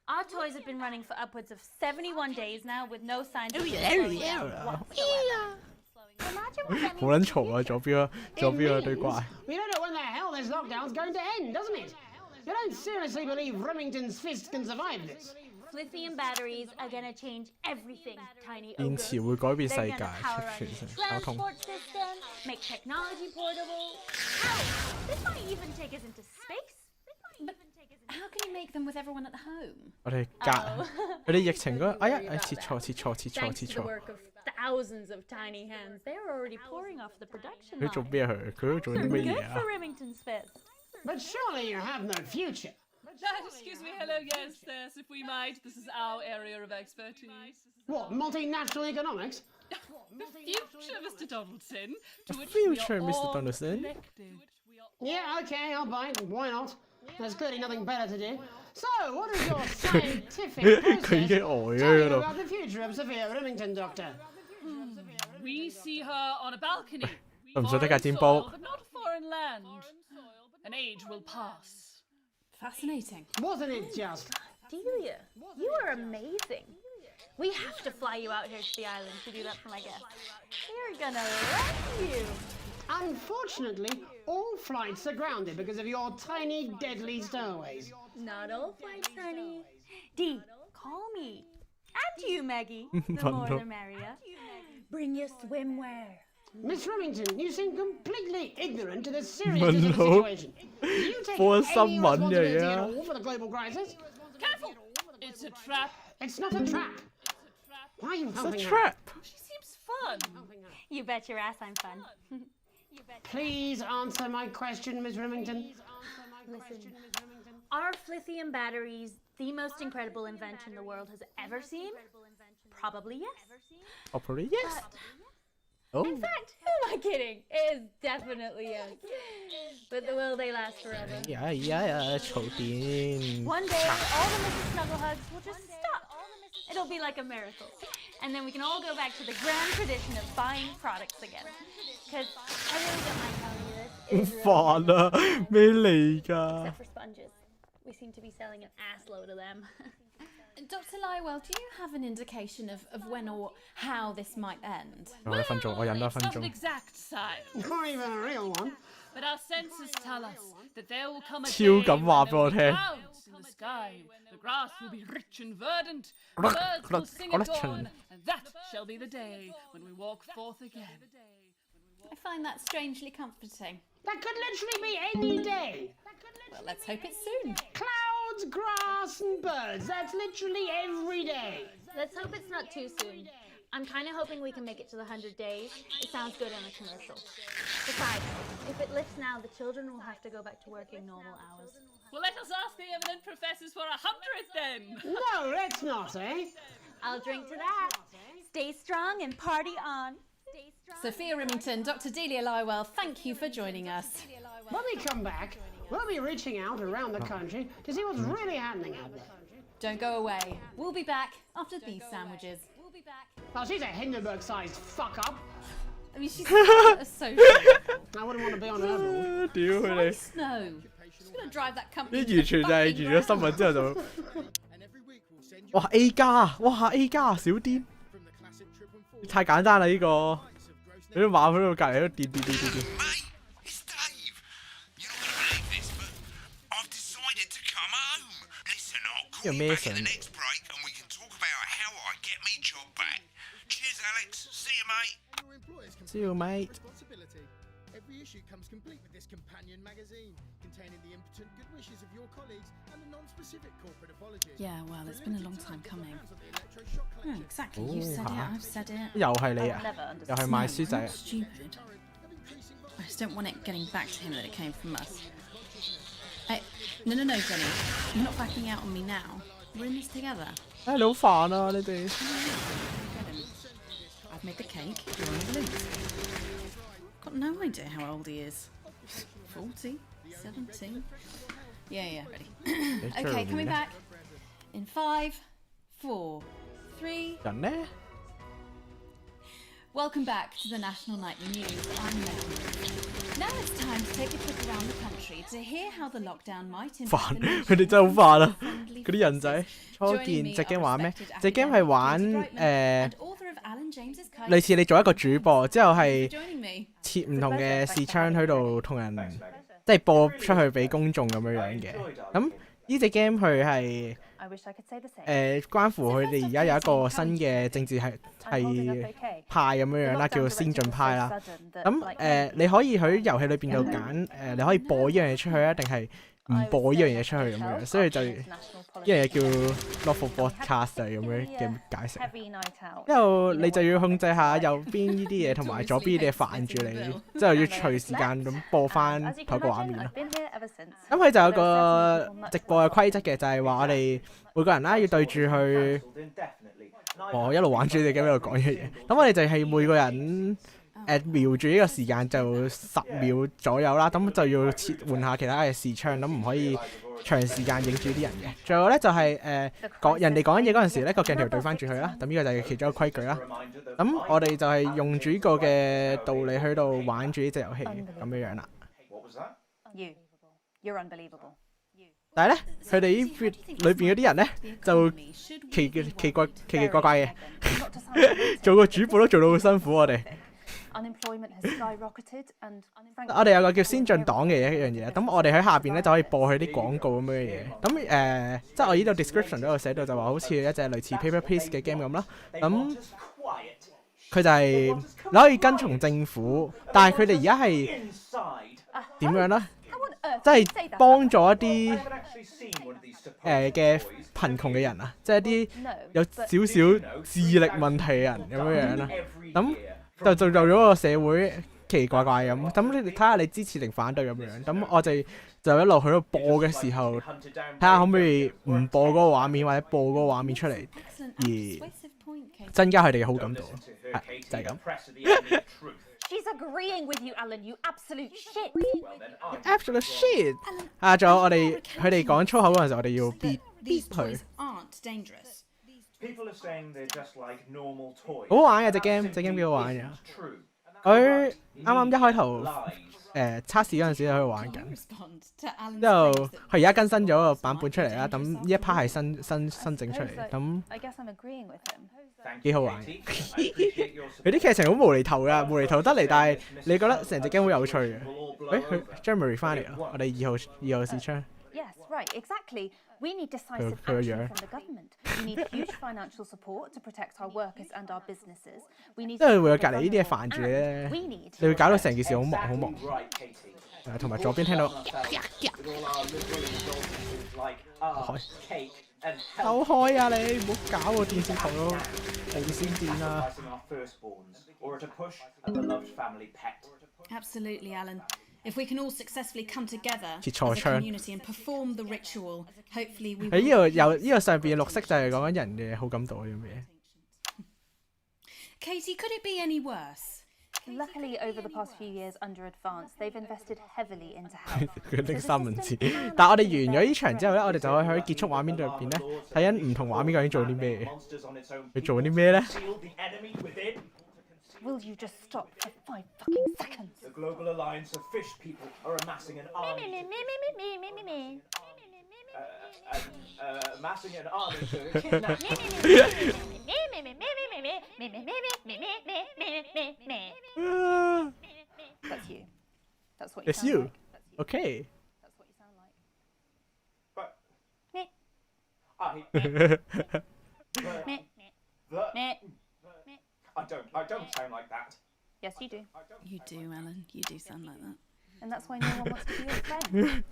Our toys have been running for upwards of 71 days now with no signs of slowing down whatsoever. Imagine what that 好撚嘈啊！左邊啊對怪。 We don't know when the hell this lockdown's going to end, doesn't it? You don't seriously believe Remington's fist can survive this? Lithium batteries are gonna change everything, tiny 電 ogre. 池會改變世 They're 界， gonna power 全 our 交通。 transport system, make technology portable. Hell, this might even take us into space. But how can you make them with everyone at home? 我哋隔佢哋疫情嗰，哎呀，切錯。 Thanks to the work of thousands of tiny hands, they are already pouring off the production 佢做 line. 咩佢做啲乜 Good 嘢啊 for？ Remington's fist. But surely you have no future. Excuse me, hello, yes, if we might. This is our area of expertise. What, multinational economics? The future, Mr. Donaldson. The future, Mr. Donaldson. Yeah, okay, I'll bite. Why not? There's clearly nothing better to do. So, what is your scientific process tell you about the future of Sophia Remington, Doctor? We see her on a balcony. 唔想得架煎 Foreign 煲 soil, but not foreign land. An age will pass. Fascinating. Wasn't it just? Delia, you are amazing. We have to fly you out here to the island to do that for my guests. We're gonna love you. Unfortunately, all flights are grounded because of your tiny, deadly stowaways. Not all flights, honey. Dee, call me. And you, Maggie. The more the merrier. Bring your swimwear. Miss Remington, you seem completely ignorant to the seriousness of the situation. You take any responsibility at all for the global crisis? Careful! It's a trap. It's not a trap. Why are you helping her? It's a trap. She seems fun. You bet your ass I'm fun. Please answer my question, Miss Remington. Listen, are lithium batteries the most incredible invention the world has ever seen? Probably yes. Probably yes. But, in fact, who am I kidding? It is definitely yes. But will they last forever? Yeah, 嘈電。 One day, all the Mrs. Snugglehugs will just stop. It'll be like a miracle. And then we can all go back to the grand tradition of buying products again. Because I really don't mind telling you this. It is 煩啊，咩嚟㗎？ Except for sponges. We seem to be selling an assload of them. Dr. Lywell, do you have an indication of when or how this might end? 我一分鐘，我忍多一分 It's not an 鐘。 exact science, Not even a real one. but our senses tell us that there will come a 超 day 咁話 when 俾我 there will 聽 be clouds in the sky, the grass will be rich and verdant, the birds will sing at dawn, and that shall be the day when we walk forth again. I find that strangely comforting. That could literally be any day. Well, let's hope it's soon. Clouds, grass, and birds. That's literally every day. Let's hope it's not too soon. I'm kind of hoping we can make it to the 100 days. It sounds good in a commercial. Besides, if it lifts now, the children will have to go back to working normal hours. Well, let us ask the eminent professors for 100th then. No, let's not, eh? I'll drink to that. Stay strong and party on. Sophia Remington, Dr. Delia Lywell, thank you for joining us. When we come back, we'll be reaching out around the country to see what's really happening out there. Don't go away. We'll be back after these sandwiches. Oh, she's a Hindenburg-sized fuck-up. I mean, she's a social. I wouldn't want to be on her board. 屌佢哋！ No. She's going to drive that company. 啲完全就係完咗新聞之後就，哇 A 加啊！哇 A 加啊！小癲，太簡單啦呢個，你啲馬喺度隔離都電。 有咩想？ See you, mate. Every issue comes complete with this companion magazine, containing the impotent good wishes of your colleagues and a non-specific corporate apology. Yeah, well, it's been a long time coming. Oh, exactly. You said it. I've said it. 又係你啊！又係賣書仔。 Stupid. I just don't want it getting back to him that it came from us. Hey, no, Jenny. You're not backing out on me now. We're in this together. 你好煩啊！你哋。 I've made the cake. You're on the loose. Got no idea how old he is. 40? 17? Yeah, ready. Okay, coming back. In 5, 4, 3. 人呢？ Welcome back to the National Nightly News. I'm Mel. Now it's time to take a trip around the country to hear how the lockdown might impact. 煩，佢哋真係好煩啊！嗰啲人仔初見隻 game 玩咩？隻 game 係玩類似你做一個主播，之後係設唔同嘅視窗喺度同人即係播出去俾公眾咁樣嘅。咁呢隻 game 佢係關乎佢哋而家有一個新嘅政治係派咁樣啦，叫做先進派啦。咁你可以喺遊戲裏邊度揀你可以播呢樣嘢出去啊，定係唔播呢樣嘢出去咁樣，所以就呢樣嘢叫 lawful broadcast 咁樣嘅解釋。之後你就要控制下右邊呢啲嘢同埋左邊啲嘢煩住你，之後要隨時間咁播翻嗰個畫面咯。咁佢就有個直播嘅規則嘅，就係話我哋每個人啦要對住去，我一路玩住你咁喺度講呢樣嘢。咁我哋就係每個人。瞄住呢個時間就10秒左右啦，咁就要換下其他嘅視窗，咁唔可以長時間影住啲人嘅。最後咧就係講人哋講緊嘢嗰陣時咧，個鏡頭對翻住佢啦，咁呢個就係其中一個規矩啦。咁我哋就係用住呢個嘅道理去到玩住呢隻遊戲咁樣啦。但係咧，佢哋呢裏邊嗰啲人咧就奇怪嘅，做個主播都做到好辛苦我哋。Unemployment has skyrocketed and 我哋有個叫先進黨嘅一樣嘢，咁我哋喺下邊咧就可以播佢啲廣告咁樣嘅嘢。咁即係我呢度 description 嗰度寫到就話好似一隻類似 paper please 嘅 game 咁啦。咁佢就係你可以跟從政府，但係佢哋而家係點樣咧？即係幫助一啲嘅貧窮嘅人啊，即係一啲有少少智力問題嘅人咁樣啦。咁就造就咗個社會奇奇怪怪咁。咁你睇下你支持定反對咁樣。咁我哋就一路喺度播嘅時候，睇下可唔可以唔播嗰個畫面或者播嗰個畫面出嚟，而增加佢哋嘅好感度。係就係咁。She's agreeing with you, Alan. You absolute shit. Absolute shit. 仲有我哋佢哋講粗口嗰陣時，我哋要 beep 佢。好玩嘅隻 game 幾好玩嘅。佢啱啱一開頭測試嗰陣時喺度玩緊，之後佢而家更新咗個版本出嚟啦。咁呢一 part 係新整出嚟，咁幾好玩。佢啲劇情好無厘頭㗎，無厘頭得嚟，但係你覺得成隻 game 好有趣嘅。佢 Jeremy 翻嚟啦，我哋二號視窗。Yes, right, exactly. We need decisive action from the government. We need huge financial support to protect our workers and our businesses. We need 即係會有隔離呢啲嘢煩住你咧，你會搞到成件事好忙。同埋左邊聽到，走開啊你！唔好搞個電視台咯，無線電啊！ Absolutely, Alan. If we can all successfully come together as a community and perform the ritual, hopefully we will. 呢個上邊綠色就係講緊人嘅好感度嗰樣嘢。Katie, could it be any worse? Luckily, over the past few years under Advance, they've invested heavily into health. 佢拎三文治，但係我哋完咗呢場之後咧，我哋就可以喺結束畫面入邊咧睇緊唔同畫面究竟做啲咩。佢做啲咩咧？ Will you just stop for 5 fucking seconds? The global alliance of fish people are amassing an army. Amassing an army to kidnap. That's you. That's what you It's sound you. like. Okay. That's what you sound like. I don't sound like that. Yes, you do. You do, Alan. You do sound like that. And that's why no one wants to be your friend.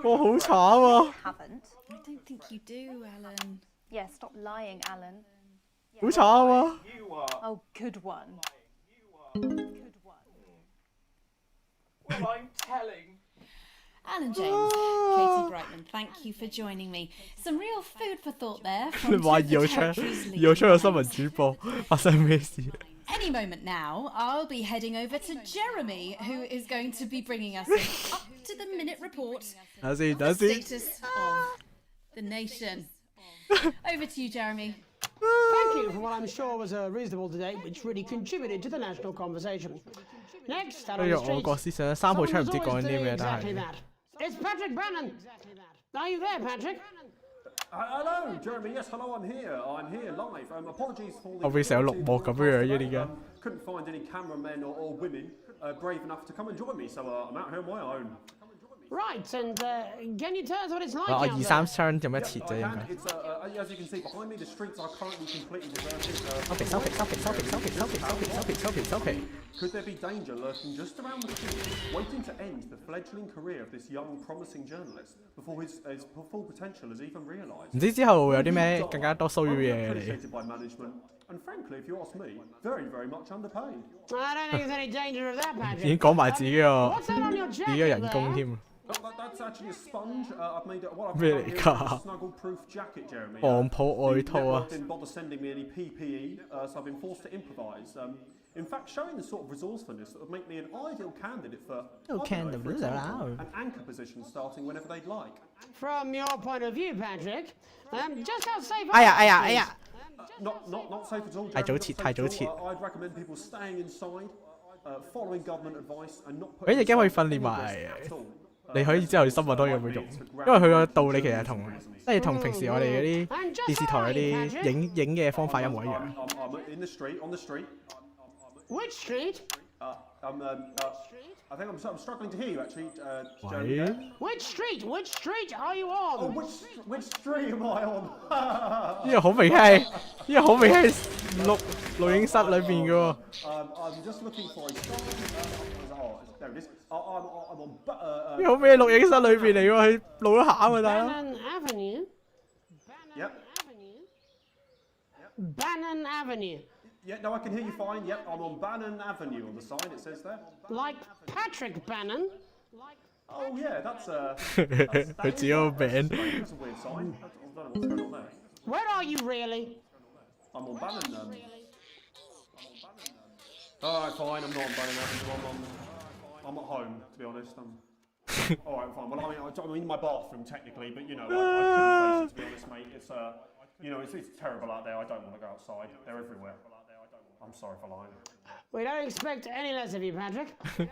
我好慘啊！ Haven't. I don't think you do, Alan. Yeah, stop lying, Alan. 好慘啊！ Oh, good one. Good one. Well, I'm telling. Alan James, Katie Brightman, thank you for joining me. Some real food for thought there 你 from 話 two 二號 of the 窗， territory's 二號窗有新聞 leading 主播，發生咩事？ Any moment now, I'll be heading over to Jeremy, who is going to be bringing us an up-to-the-minute report of the status of the nation. Over to you, Jeremy. Thank you for what I'm sure was a reasonable debate which really contributed to the national conversation. Next, out on the 外國 streets, 思想，三號窗唔知 someone's 講 always 緊啲 doing 咩，但 exactly 係 that. It's Patrick Brannan. Are you there, Patrick? Hello, Jeremy. Yes, hello. I'm here. I'm here live. Apologies for the. 後邊成有綠幕咁樣嘅點解？ Couldn't find any cameramen or women brave enough to come and join me, so I'm out here on my own. Right, and can you tell us what it's like 我 out 二 there? 三槍有咩切啫？應 And 該。 it's as you can see behind me, the streets are currently completely deserted. 收皮。 Could there be danger lurking just around the corner, waiting to end the fledgling career of this young, promising journalist before his full potential is even realised? 唔知之後會有啲咩更加多騷擾嘢嚟。 Appreciated by management, and frankly, if you ask me, very, very much underpaid. I don't think there's any danger of that, 已經 Patrick. 講埋自己個 What's that on your 自己嘅 jacket 人工 there? 添。 That's actually a sponge. I've made what I've咩 got 嚟 here 㗎？ is a snuggle-proof jacket, Jeremy. 防泡外套啊！ Didn't bother sending me any PPE, so I've been forced to improvise. In fact, showing the sort of resourcefulness that would make me an ideal candidate for an anchor position starting whenever they'd like. From your point of view, Patrick, just how safe are 哎呀！ Not safe at all. 太早切，太早切。 I'd recommend people staying inside, following government advice, and not. 佢隻 game 可以訓練埋，你可以之後新聞都有冇用，因為佢個道理其實即係同平時我哋嗰啲電視台嗰啲影嘅方法一模一樣。 I'm in the street, on the street. Which street? I think I'm struggling to hear you actually, Jeremy. Which street? Which street are you on? Oh, which street am I on? 呢個好明顯係，呢個好明顯係錄影室裏邊嘅喎。I'm just looking for a there it is. I'm on 呢個好咩錄影室裏邊嚟喎？佢錄咗下喎，大佬。Bannon Avenue. Yep. Bannon Avenue. Yeah, no, I can hear you fine. Yep, I'm on Bannon Avenue on the sign. It says there. Like Patrick Bannon. Oh yeah, that's佢自己個名。That's a weird sign. I don't know what's going on there. Where are you really? I'm on Bannon. Alright, fine. I'm not on Bannon Avenue. I'm at home, to be honest. Alright, fine. Well, I'm in my bathroom technically, but you know, I couldn't face it, to be honest, mate. It's you know, it's terrible out there. I don't want to go outside. They're everywhere. I'm sorry for lying. We don't expect any less of you, Patrick. You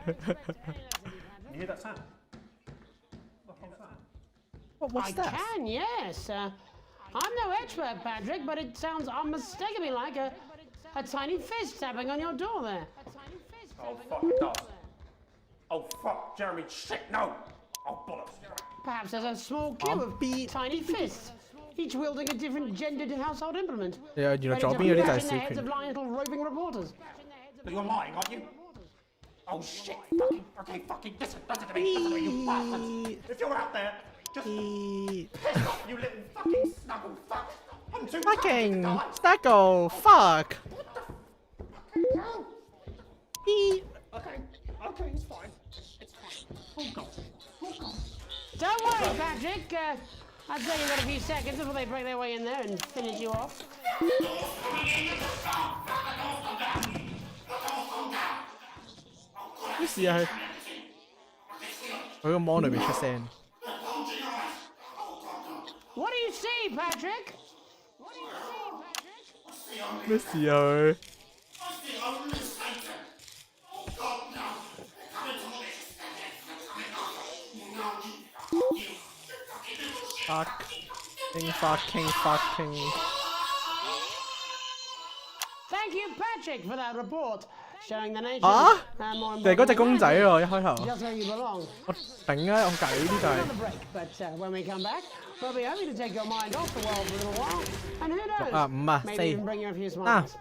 hear that sound? What's that? I can, yes. I'm no expert, Patrick, but it sounds unmistakably like a tiny fist tapping on your door there. Oh, fuck, it does. Oh, fuck, Jeremy, shit, no! Oh, bollocks. Perhaps there's a small queue of tiny fists, each wielding a different gendered household implement. Yeah, you know, dropping your the heads of lying little roving reporters. But you're lying, aren't you? Oh, shit, fucking, listen to me, you bastards. If you're out there, just piss off, you little fucking snuggle fuck. I'm too fucking snuggle fuck. Okay, it's fine. It's fine. Oh, God. Don't worry, Patrick. I'd say you've got a few seconds before they break their way in there and finish you off. 咩事啊？佢個 mon 裏邊出聲。What do you see, Patrick? 咩事啊佢？ fucking. Thank you, Patrick, for that report showing the nation. 啊？就係嗰隻公仔喎，一開頭。 Just where you belong. 我頂啊！我隔離呢啲就係。 Another break, but when we come back, we'll be happy to take your mind off the world for a little while. And who knows? 啊5啊 maybe even bring you a few 4 smiles.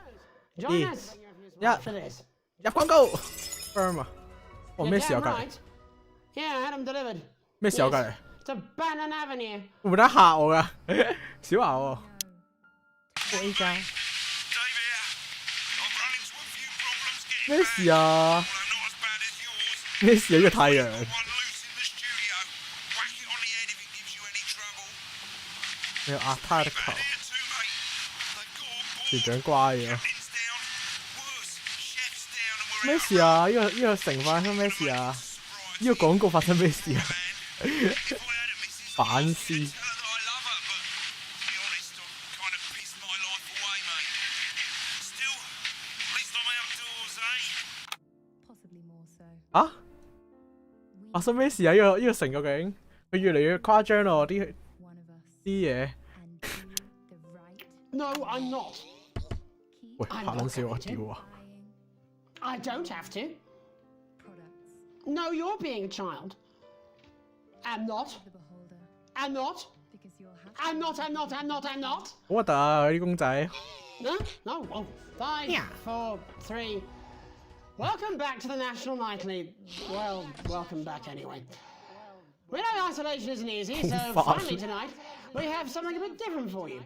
Join us 1 for this. 入廣告 ，firm 啊！哇咩事啊隔離？ Yeah, I had them delivered. 咩事啊隔離？ To Bannon Avenue. 會唔會得嚇我㗎？小華喎。A 加。咩事啊？咩事啊？呢個太陽。你要壓他的頭。團長乖咗。咩事啊？呢個城發生咩事啊？呢個廣告發生咩事啊？反思。啊？發生咩事啊？呢個城究竟佢越嚟越誇張咯，啲嘢。No, I'm not. 喂，拍撚笑我屌啊！ I don't have to. No, you're being a child. I'm not. I'm not. I'm not. I'm not. I'm not. I'm not. 好核突啊！啲公仔。No. Oh, 5, 4, 3. Welcome back to the National Nightly. Well, welcome back anyway. We know isolation isn't easy, so finally tonight we have something a bit different for you.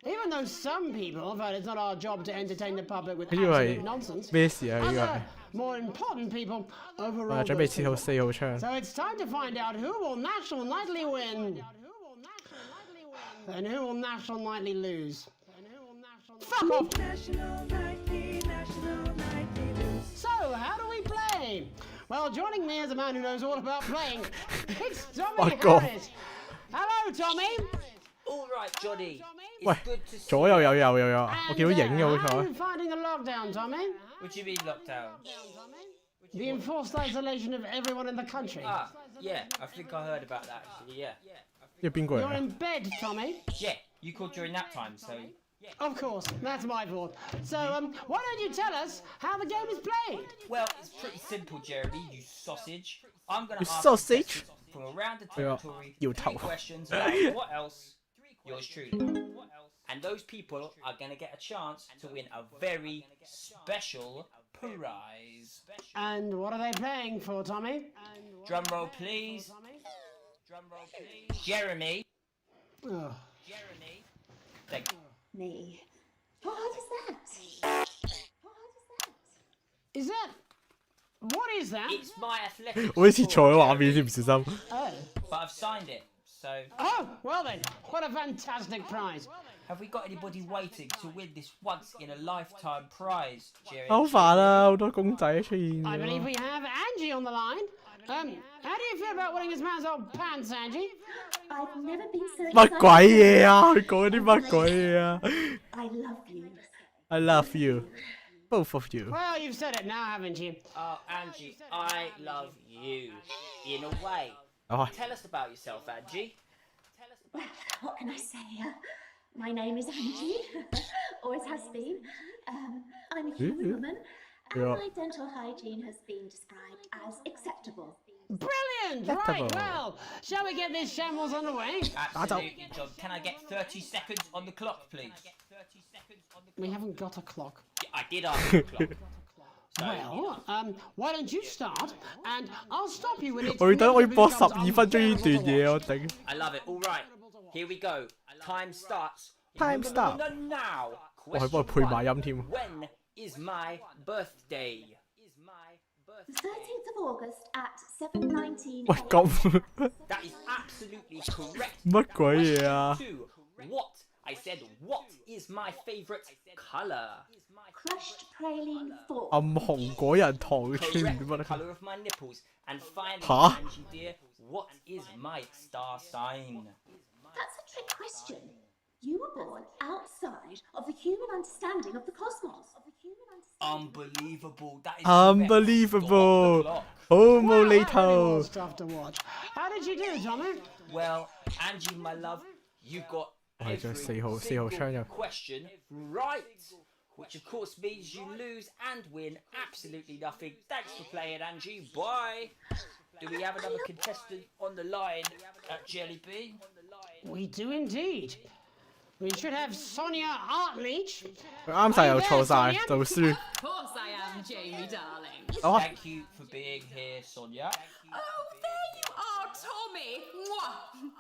Even though some people felt it's not our job to entertain the public with absolute nonsense, other, more important people overrule those people. So it's time to find out who will National Nightly win and who will National Nightly lose. Fuck off! So, how do we play? Well, joining me is a man who knows all about playing. It's Tommy Harris. Hello, Tommy. All right, Johnny. 喂，左右有，我見到影嘅好彩。How are you finding the lockdown, Tommy? What do you mean lockdown? The enforced isolation of everyone in the country. Ah, yeah, I think I heard about that actually, yeah. 呢個邊個嚟 You're in bed, Tommy. Yeah, you called during nap time, so Of course, that's my fault. So, why don't you tell us how the game is played? Well, it's pretty simple, Jeremy, you sausage. I'm going to You ask sausage? from around the territory 要 3 頭 questions about what else, yours truly. And those people are going to get a chance to win a very special prize. And what are they playing for, Tommy? Drum roll, please. Drum roll, please. Jeremy. Oh. Jeremy. Thank you. Me. How hard is that? Is that... What is that? It's my athletic 我好似坐喺畫面先唔小心。 Oh. But I've signed it, so... Oh, well then, what a fantastic prize. Have we got anybody waiting to win this once-in-a-lifetime prize, Jerry? 好煩啊！好多公仔出現 I believe 咗。 we have Angie on the line. How do you feel about winning this man's old pants, Angie? I've never been so 乜鬼嘢啊？佢講啲乜鬼嘢啊 I love you. ？I love you, both of you. Well, you've said it now, haven't you? Oh, Angie, I love you. In a way. Oh. Tell us about yourself, Angie. Well, what can I say? My name is Angie. Always has been. I'm a human woman, and Yeah. my dental hygiene has been described as acceptable. Brilliant! Right, well, shall we get this shambles underway? Absolutely, John. Can I get 30 seconds on the clock, please? We haven't got a clock. I did ask for a clock. Well, why don't you start, and I'll stop you when it's... 我等我要播12分鐘呢段嘢，我頂。 I love it. All right, here we go. Time starts. Time start. Now. 我係幫佢配埋音添。 When is my birthday? The 13th of August at 7:19. 喂咁 That is absolutely correct. 乜鬼嘢啊？ Two. What? I said, what is my favourite colour? Crushed praline 4. 暗紅果仁糖嘅 Correct 乜 colour of my nipples. And finally, Huh? Angie dear, what is my star sign? That's a trick question. You were born outside of the human understanding of the cosmos. Unbelievable. That is Unbelievable. correct. Homo Well, that's really lato. more stuff to watch. How did you do, Tommy? Well, Angie, my love, you got 我係 every 咗4號槍入。 question right, which of course means you lose and win absolutely nothing. Thanks for playing, Angie. Bye. Do we have another contestant on the line at Jelly Bean? We do indeed. We should have Sonia Artleach. 佢啱晒又錯晒，就輸。 Of course I am, Jamie, darling. Oh. Thank you for being here, Sonia. Oh, there you are, Tommy. Mwah.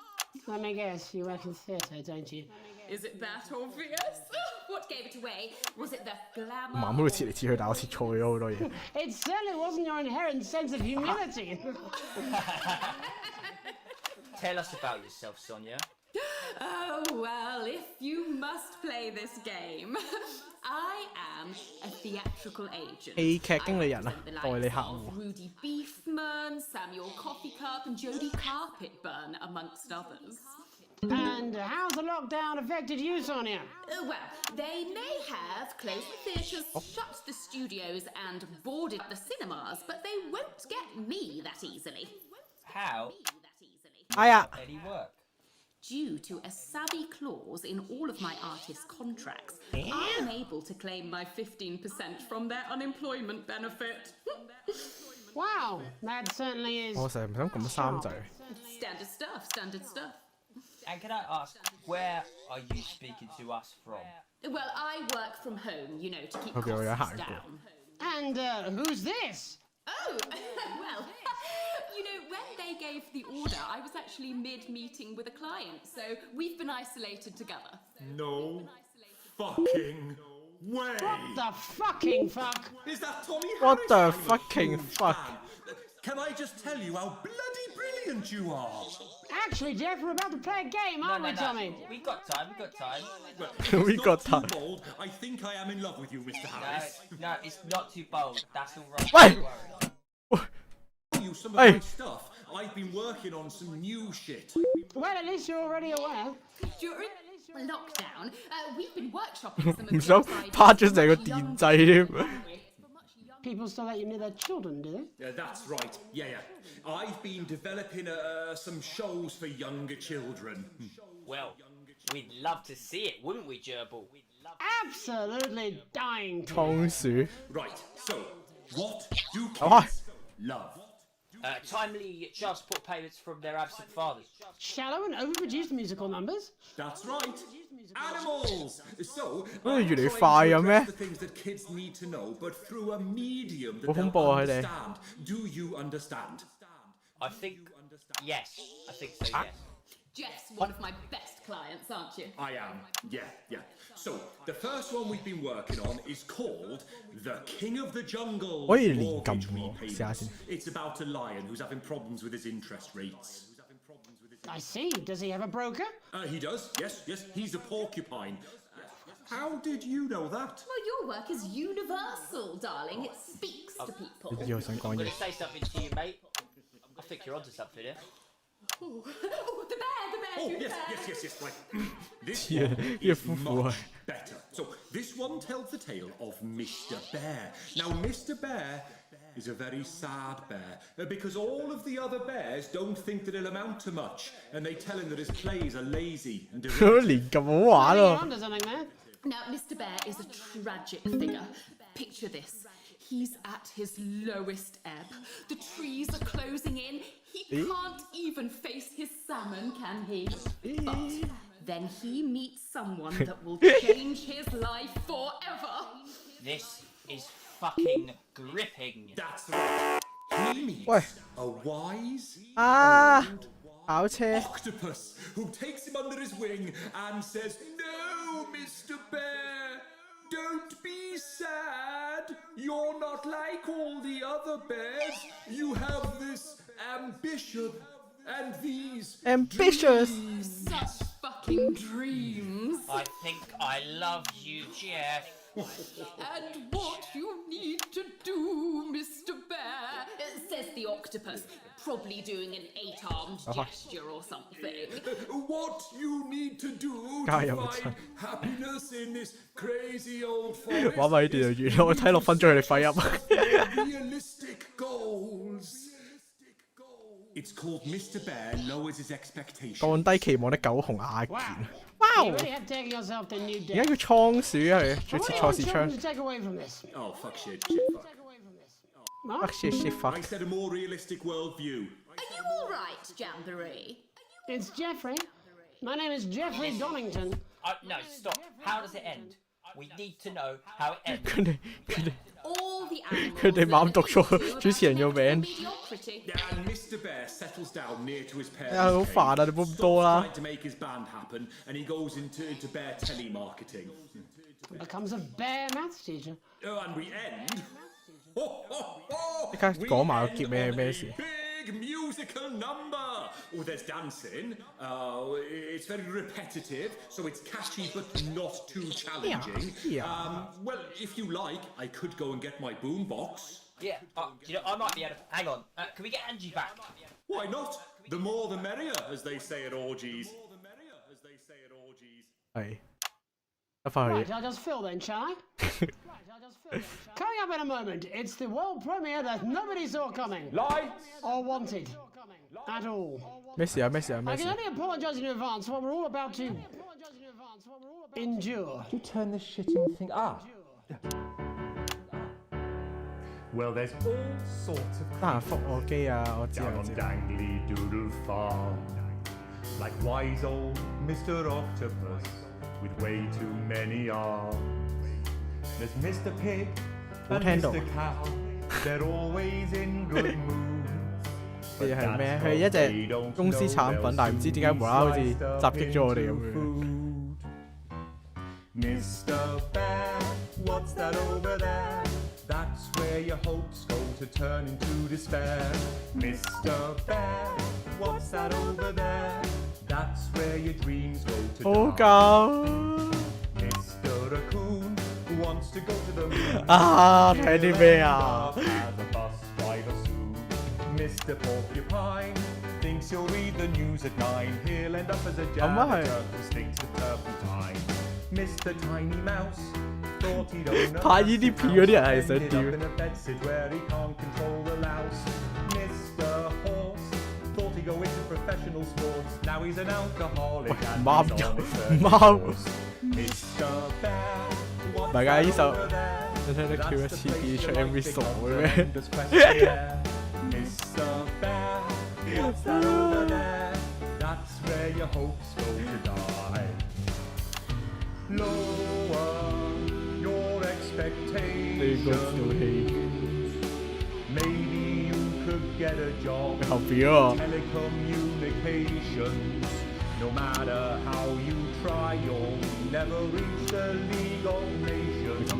Let me guess, you work in theatre, don't you? Is it that obvious? What gave it away? Was it the 慢 glamour? 慢喺度切嚟切去，但我切錯咗好多嘢。 It certainly wasn't your inherent sense of humility. Tell us about yourself, Sonia. Oh, well, if you must play this game, I am a theatrical agent. 戲劇經理人啊， The 代理 likes 客 of 戶。 Rudy Beefman, Samuel Coffee Cup, and Jodie Carpetburn, amongst others. And how's the lockdown affected you, Sonia? Well, they may have closed the theatres, shut the studios, and boarded the cinemas, but they won't get me that easily. How? 哎呀， Any work? Due to a savvy clause in all of my artist contracts, I am able to claim my 15% from their unemployment benefit. Wow, that certainly is... 我成日唔想撳3仔。 Standard stuff, standard stuff. And can I ask, where are you speaking to us from? Well, I work from home, you know, to keep Okay, well, costs yeah, down. And who's this? Oh, well, you know, when they gave the order, I was actually mid-meeting with a client, so we've been isolated together. No fucking way! What the fucking fuck? Is that Tommy What the Harris? fucking fuck? Can I just tell you how bloody brilliant you are? Actually, Jeff, we're about to play a game, aren't we, Tommy? We got time, we got time. Well, if it's We not got too time. bold, I think I am in love with you, Mr. Harris. No, it's not too bold. That's all right. Wait! Tell you some of Hey. my stuff. I've been working on some new shit. Well, at least you're already aware. During lockdown, we've been workshopping some of 唔 the 想 ideas 拍咗 for 成個 much 電 younger 掣添。 People still let you near their children, do they? Yeah, that's right. Yeah. I've been developing some shows for younger children. Well, We'd love to see it, wouldn't we, Gerbil? Absolutely dying to. 倉鼠。 Right, so, what do Oh. kids love? Timely child support payments from their absent fathers. Shallow and overproduced musical numbers. That's right. Animals. So, 好似越嚟越 I'm 快 trying 咁 to 咩 address？ the things that kids need to know, but through a medium that 好恐 they'll 怖啊！佢哋。 understand. Do you understand? I think, yes. I think so, yes. Jeff's one of my best clients, aren't you? I am. Yeah. So, the first one we've been working on is called The King of the Jungle 可以連 Mortgage 撳喎，試下先。 It's about a lion who's having problems with his interest rates. I see. Does he have a broker? He does. Yes. He's a porcupine. How did you know that? Well, your work is universal, darling. It speaks to people. 呢啲我想講 I'm 嘢 going to。say something to you, mate. I think you're onto something here. Oh, the bear, Oh, you yes. bear. Right. This Yeah, one you're is full. much better. So, this one tells the tale of Mr. Bear. Now, Mr. Bear is a very sad bear because all of the other bears don't think that he'll amount to much, and they tell him that his plays are lazy and 佢連咁好玩 Hanging 喎 on to something there. Now, Mr. Bear is a tragic figure. Picture this. He's at his lowest ebb. The trees are closing in. He can't even face his salmon, can he? But then he meets someone that will change his life forever. This is fucking gripping. That's right. He meets 喂 a wise 啊！跑車 octopus who takes him under his wing and says, "No, Mr. Bear, don't be sad. You're not like all the other bears. You have this ambition and these ambitious dreams." Such fucking dreams. I think I love you, Jeff. And what you need to do, Mr. Bear, says the octopus, probably doing an 8-armed gesture or something. What you need to do to 加油啊 find happiness in this crazy old forest 玩埋呢段就完啦，我睇6分鐘佢哋廢音。 realistic goals. It's called Mr. Bear Lowers His Expectations. 降低期望的狗熊阿健。 You really have taken yourself to new 而家 depths. 叫倉鼠啊佢，最似 What 錯 do 視 you 窗 want。to take away from this? Oh, fuck shit, fuck. Fuck shit, I fuck。 said a more realistic worldview. Are you all right, Jamboree? It's Jeffrey. My name is Jeffrey Donington. No, stop. How does it end? We need to know how it ends. 佢哋佢哋 All the animals 佢哋猛讀錯主持人嘅名。 mediocrity. And Mr. Bear settles down near to his 哎呀，好 parents' 煩啊！你唔好咁多啦 trying。to make his band happen, and he goes into bear telemarketing. Becomes a bear maths teacher. And we end. Oh, 即刻講埋個結尾係咩事？ big musical number. Oh, there's dancing. It's very repetitive, so it's catchy but not too challenging. Yeah. Well, if you like, I could go and get my boombox. Yeah, you know, I might be able to... Hang on. Can we get Angie back? Why not? The more the merrier, as they say at orgies. 係得翻 Right, 去。 I'll just fill then, shall I? Coming up in a moment, it's the world premiere that nobody saw coming. Or wanted. At all. 咩事啊？咩事啊？ I 咩事 can？ only apologise in advance for what we're all about to endure. You turn this shitting thing up. Well, there's all sorts of 得閒覆我機啊！我知啊 down 我 on 知。 Dangly Doodle Farm, like wise old Mr. Octopus with way too many arms. There's Mr. Pig and Nintendo. Mr. Cow. They're always in good mood. 佢哋係咩？佢係一隻公司產品，但係唔知點解無啦啦好似襲擊咗我哋咁樣。 Mr. Bear, what's that over there? That's where your hopes go to turn into despair. Mr. Bear, what's that over there? That's where your dreams go to 好 die. 搞 Mr. Raccoon wants to go to the moon. 啊！睇啲咩啊？ As a bus driver soon. Mr. Porcupine thinks he'll read the news at 9. He'll end up as a janitor who stinks of turpentine. Mr. Tiny Mouse thought he'd own a 拍呢啲片嗰啲人係想 ended 點 up in a bedsit where he can't control the louse. Mr. Horse thought he go into professional sports. Now he's an alcoholic and Mom, he's on his third Mom. divorce. Mr. Bear, what's 大家呢首 over there? 你聽得叫一次見出 MV 傻嘅咩？ Mr. Bear, what's that over there? That's where your hopes go to die. Lower your expectations. Maybe you could get a job. Telecommunications. No matter how you try, you'll never reach the League of Nations.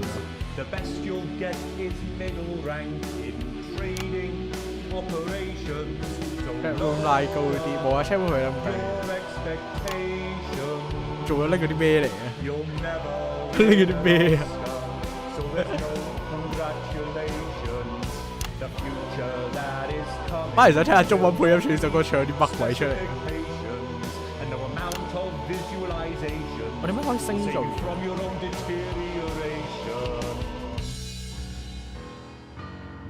The best you'll get is middle rank in trading operations. So room 拉高啲，冇啊 check 會咁計。做咗拎嗰啲咩嚟啊？拎嗰啲咩啊？ So there's no congratulations. The future that is coming. 反而想聽下中文配音串首歌唱啲乜鬼出嚟。 And no amount of visualization. 我點解可以升做 from your own deterioration.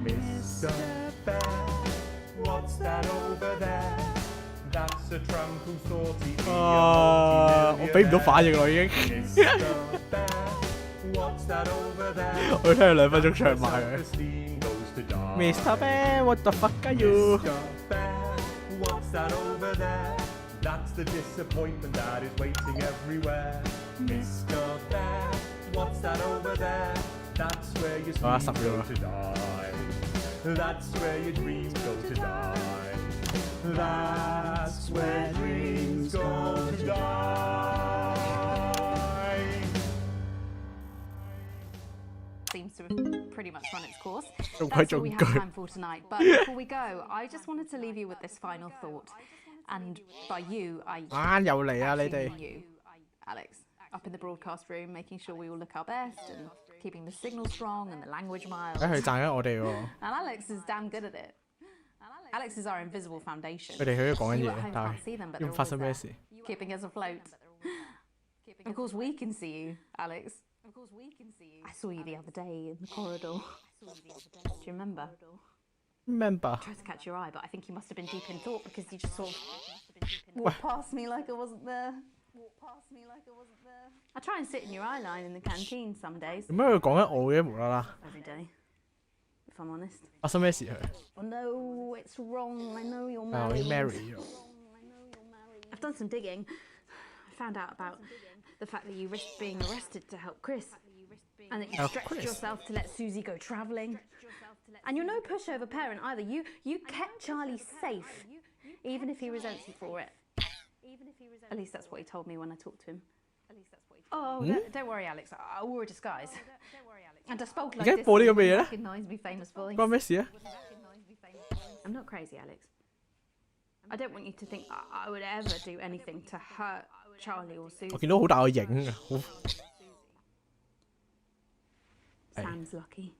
Mr. Bear, what's that over there? That's a tramp who thought he'd be a 我俾唔到反應啦已經。 Mr. Bear, what's that over there? 我聽佢2分鐘唱埋佢。 Mr. Bear, what the fuck are you? Mr. Bear, what's that over there? That's the disappointment that is waiting everywhere. Mr. Bear, what's that over there? That's where your dreams go to die. That's where your dreams go to die. That's where dreams go to die. Seems to have pretty much run its course. That's That's all we have time for tonight. But before we go, I just wanted to leave you with this final thought. And by you, I又嚟啊！你哋 mean you, Alex, up in the broadcast room, making sure we all look our best and keeping the signal strong and the language mild. 佢讚緊我哋喎。 And Alex is damn good at it. Alex is our invisible foundation. 佢哋喺度講緊 You 嘢 at，home 但 can't see them, but 係 they're 發 always 生咩 there, 事？ keeping us afloat. Of course, we can see you, Alex. I saw you the other day in the corridor. Do you remember? Remember. I tried to catch your eye, but I think you must have been deep in thought because you just sort of walked past me like I wasn't there. I try and sit in your eye line in the canteen some days. 點解佢講緊我嘅無啦啦？ Every day, if I'm honest. 發生咩事佢？ Oh no, it's wrong. I know you're 係我 married. 已經 marry 咗。 I've done some digging. I found out about the fact that you risked being arrested to help Chris. And that you Help stretched Chris? yourself to let Susie go travelling. And you're no pushover parent either. You kept Charlie safe, even if he resents you for it. At least that's what he told me when I talked to him. Oh, don't worry, Alex. I wore a disguise. And I spoke like this.播呢咁嘅嘢咧？ Recognise me famous voice. 關咩事啊？ I'm not crazy, Alex. I don't want you to think I would ever do anything to hurt Charlie or Susie. 我見到好大個影啊，好。 Sam's lucky.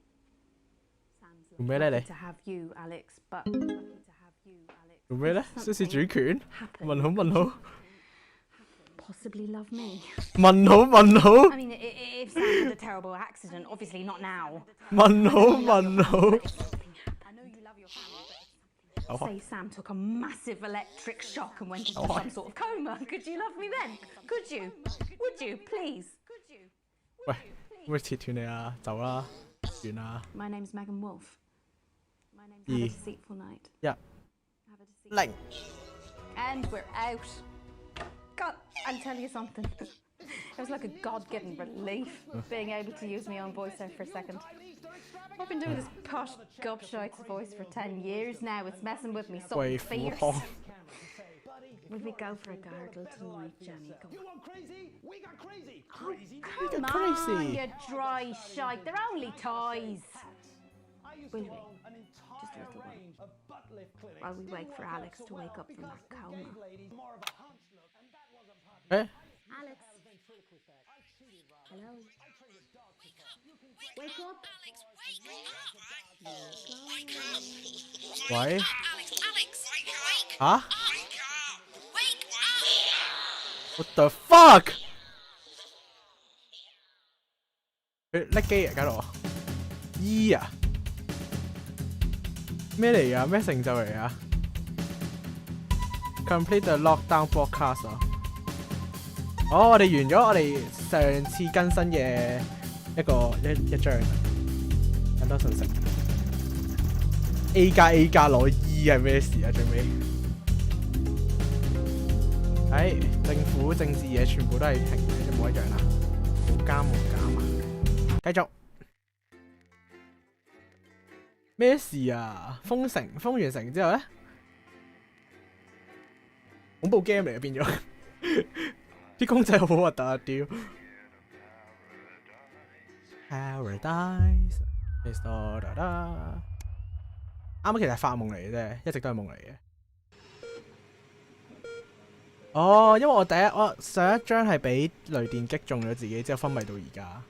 做咩咧你？ To have you, Alex, but 做咩咧？宣示主權？問好問好。 possibly love me. 問好問好。 I mean, if Sam had a terrible accident, obviously not now. 問好問好。 Say Sam took a massive electric shock and went into some sort of coma. Could you love me then? Could you? Would you, please? 喂，可唔可以切斷你啊？走啦，完啦。 My name's Megan Wolf. Have a deceitful night. 0。 And we're out. God, I'll tell you something. It was like a God-given relief being able to use my own voice there for a second. I've been doing this posh gobshite's voice for 10 years now. It's messing with me so fierce. Will we go for a gargle tonight, Jenny? Go on. Oh, come on, you dry shite. They're only toys. Will we? Just a little while. While we wait for Alex to wake up from that coma. Eh? Alex. Hello. Wake up. Why? Alex, wake Huh? Wake up! What the fuck? 佢甩機啊，搞到我。E 啊？咩嚟㗎？咩成就嚟㗎？ complete the lockdown broadcast 啊！我哋完咗我哋上次更新嘅一張，更多信息。A 加 A 加攞 E 係咩事啊？最尾政府政治嘢全部都係停嘅，一模一樣啦，冇加啊！繼續咩事啊？封完城之後咧，恐怖 game 嚟嘅變咗，啲公仔好核突啊！屌 ，Paradise， 啱啱其實係發夢嚟嘅啫，一直都係夢嚟嘅。因為我上一張係俾雷電擊中咗自己，之後昏迷到而家。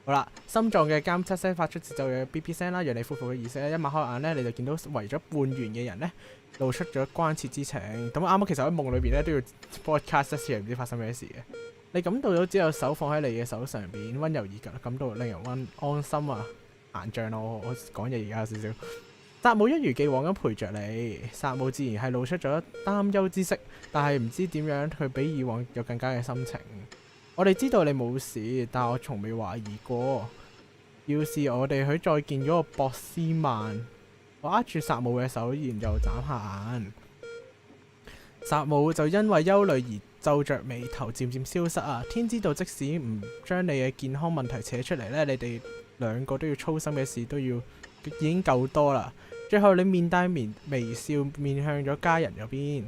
好啦，心臟嘅監測聲發出節奏嘅 BP 聲啦，讓你恢復嘅意識咧。一擘開眼咧，你就見到圍咗半圓嘅人咧，露出咗關切之情。咁啱啱其實喺夢裏邊咧都要 broadcast 一次，唔知發生咩事嘅。你感到咗之後，手放喺你嘅手上邊，溫柔而感到令人安心啊！膨脹咯，我講嘢而家有少少。薩姆一如既往咁陪着你，薩姆自然係露出咗擔憂之色，但係唔知點樣佢比以往有更加嘅心情。我哋知道你冇事，但我從未懷疑過。要是我哋去再見嗰個博斯曼，我握住薩姆嘅手，然後眨下眼。薩姆就因為憂慮而皺着眉頭，漸漸消失啊！天知道，即使唔將你嘅健康問題扯出嚟呢，你哋兩個都要操心嘅事都要已經夠多啦。最後你面帶微笑面向咗家人嗰邊。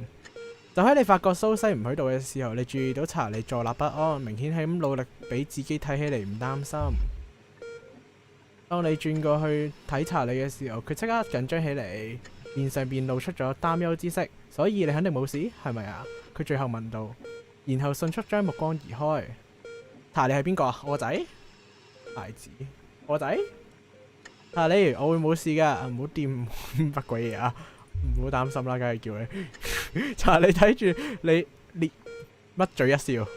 就喺你發覺蘇西唔喺度嘅時候，你注意到查理坐立不安，明顯係咁努力俾自己睇起嚟唔擔心。當你轉過去睇查理嘅時候，佢即刻緊張起嚟，面上邊露出咗擔憂之色。所以你肯定冇事，係咪啊？佢最後問道，然後迅速將目光移開。查理係邊個啊？我個仔？孩子？我個仔？查理，我會冇事噶，唔好掂乜鬼嘢啊！唔好擔心啦，梗係叫你。查理睇住你咧乜嘴一笑，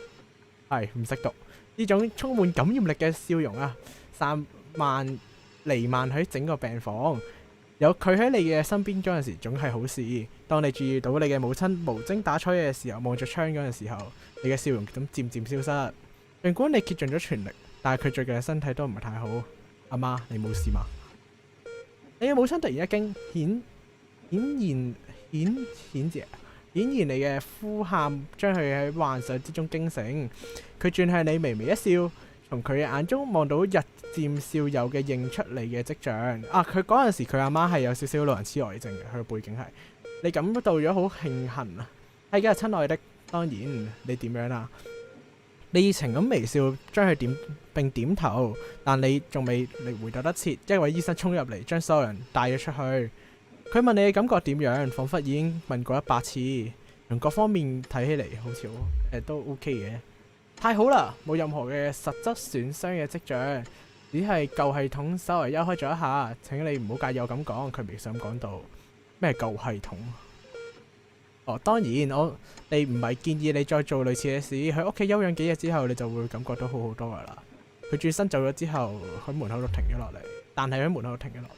係唔識讀呢種充滿感染力嘅笑容啊！彌漫喺整個病房，有佢喺你嘅身邊嗰陣時，總係好事。當你注意到你嘅母親無精打采嘅時候，望着窗嗰陣時候，你嘅笑容咁漸漸消失。儘管你竭盡咗全力，但係佢最近嘅身體都唔係太好。阿媽，你冇事嘛？你嘅母親突然一驚，顯然你嘅呼喊將佢喺幻想之中驚醒。佢轉向你微微一笑，從佢嘅眼中望到日漸少有嘅認出你嘅跡象。啊，佢嗰陣時佢阿媽係有少少老人痴呆症嘅，佢嘅背景係。你感到咗好慶幸啊！係嘅，親愛的，當然你點樣啊？你熱情咁微笑，將佢並點頭，但你仲未嚟回答得切，一位醫生衝入嚟，將所有人帶咗出去。佢問你嘅感覺點樣，彷彿已經問過100次。從各方面睇起嚟，好似都 OK 嘅。太好啦，冇任何嘅實質損傷嘅跡象，只係舊系統稍為休開咗一下。請你唔好介意我咁講。佢微笑咁講到。咩舊系統？當然我哋唔係建議你再做類似嘅事。喺屋企休養幾日之後，你就會感覺到好好多噶啦。佢轉身走咗之後，喺門口度停咗落嚟，但係喺門口度停咗落嚟。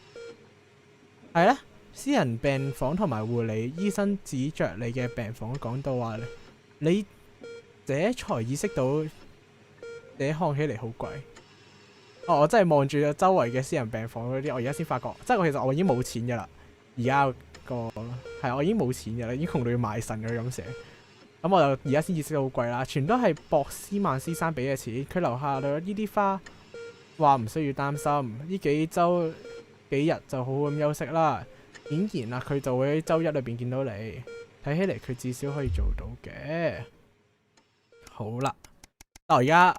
係咧，私人病房同埋護理醫生指着你嘅病房講到話，你這才意識到你看起嚟好貴。我真係望住周圍嘅私人病房嗰啲，我而家先發覺，即係其實我已經冇錢噶啦。而家我已經冇錢嘅啦，已經窮到要賣腎嘅咁寫。咁我就而家先意識到好貴啦，全都係博斯曼先生俾嘅錢。佢留下咗呢啲花，話唔需要擔心，呢幾日就好好咁休息啦。顯然啦，佢就會喺周一裏邊見到你。睇起嚟佢至少可以做到嘅。好啦，我而家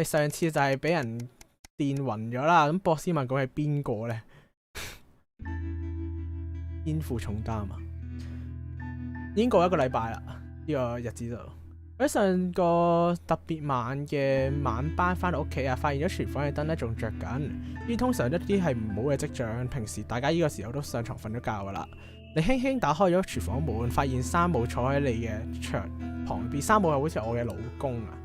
上次就係俾人電暈咗啦。咁博斯曼講係邊個呢？肩負重擔啊！已經過1個禮拜啦，呢個日子就喺上個特別晚嘅晚班翻到屋企啊，發現咗廚房嘅燈咧仲着緊，呢通常一啲係唔好嘅跡象。平時大家呢個時候都上床瞓咗覺噶啦。你輕輕打開咗廚房門，發現山姆坐喺你嘅牆旁邊。山姆係好似我嘅老公啊，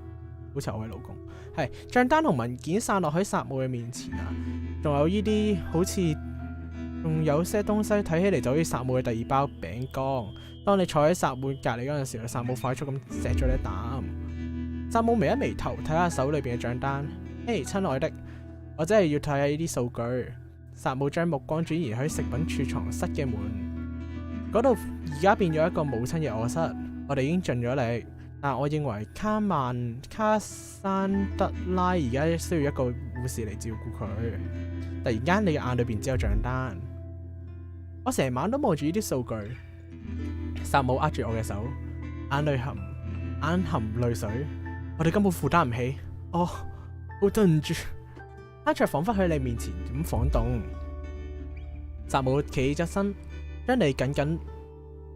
好似我嘅老公。係帳單同文件散落喺薩姆嘅面前啊，仲有呢啲好似。仲有些東西睇起嚟就好似薩姆嘅第2包餅乾，當你坐喺薩滿隔離嗰陣時，薩滿快速咁錫咗你一啖。薩滿微一眉頭，睇下手裏邊嘅帳單。嘿，親愛的，我真係要睇下呢啲數據。薩滿將目光轉移去食品儲藏室嘅門，嗰度而家變咗一個母親嘅卧室。我哋已經盡咗力，但我認為卡山德拉而家需要一個護士嚟照顧佢。突然間，你嘅眼裏邊只有帳單。我成晚都望住呢啲數據。薩姆握住我嘅手，眼含淚水。我哋根本負擔唔起。哦，好對唔住。黑卓彷彿喺你面前咁晃動。薩姆企起側身，將你緊緊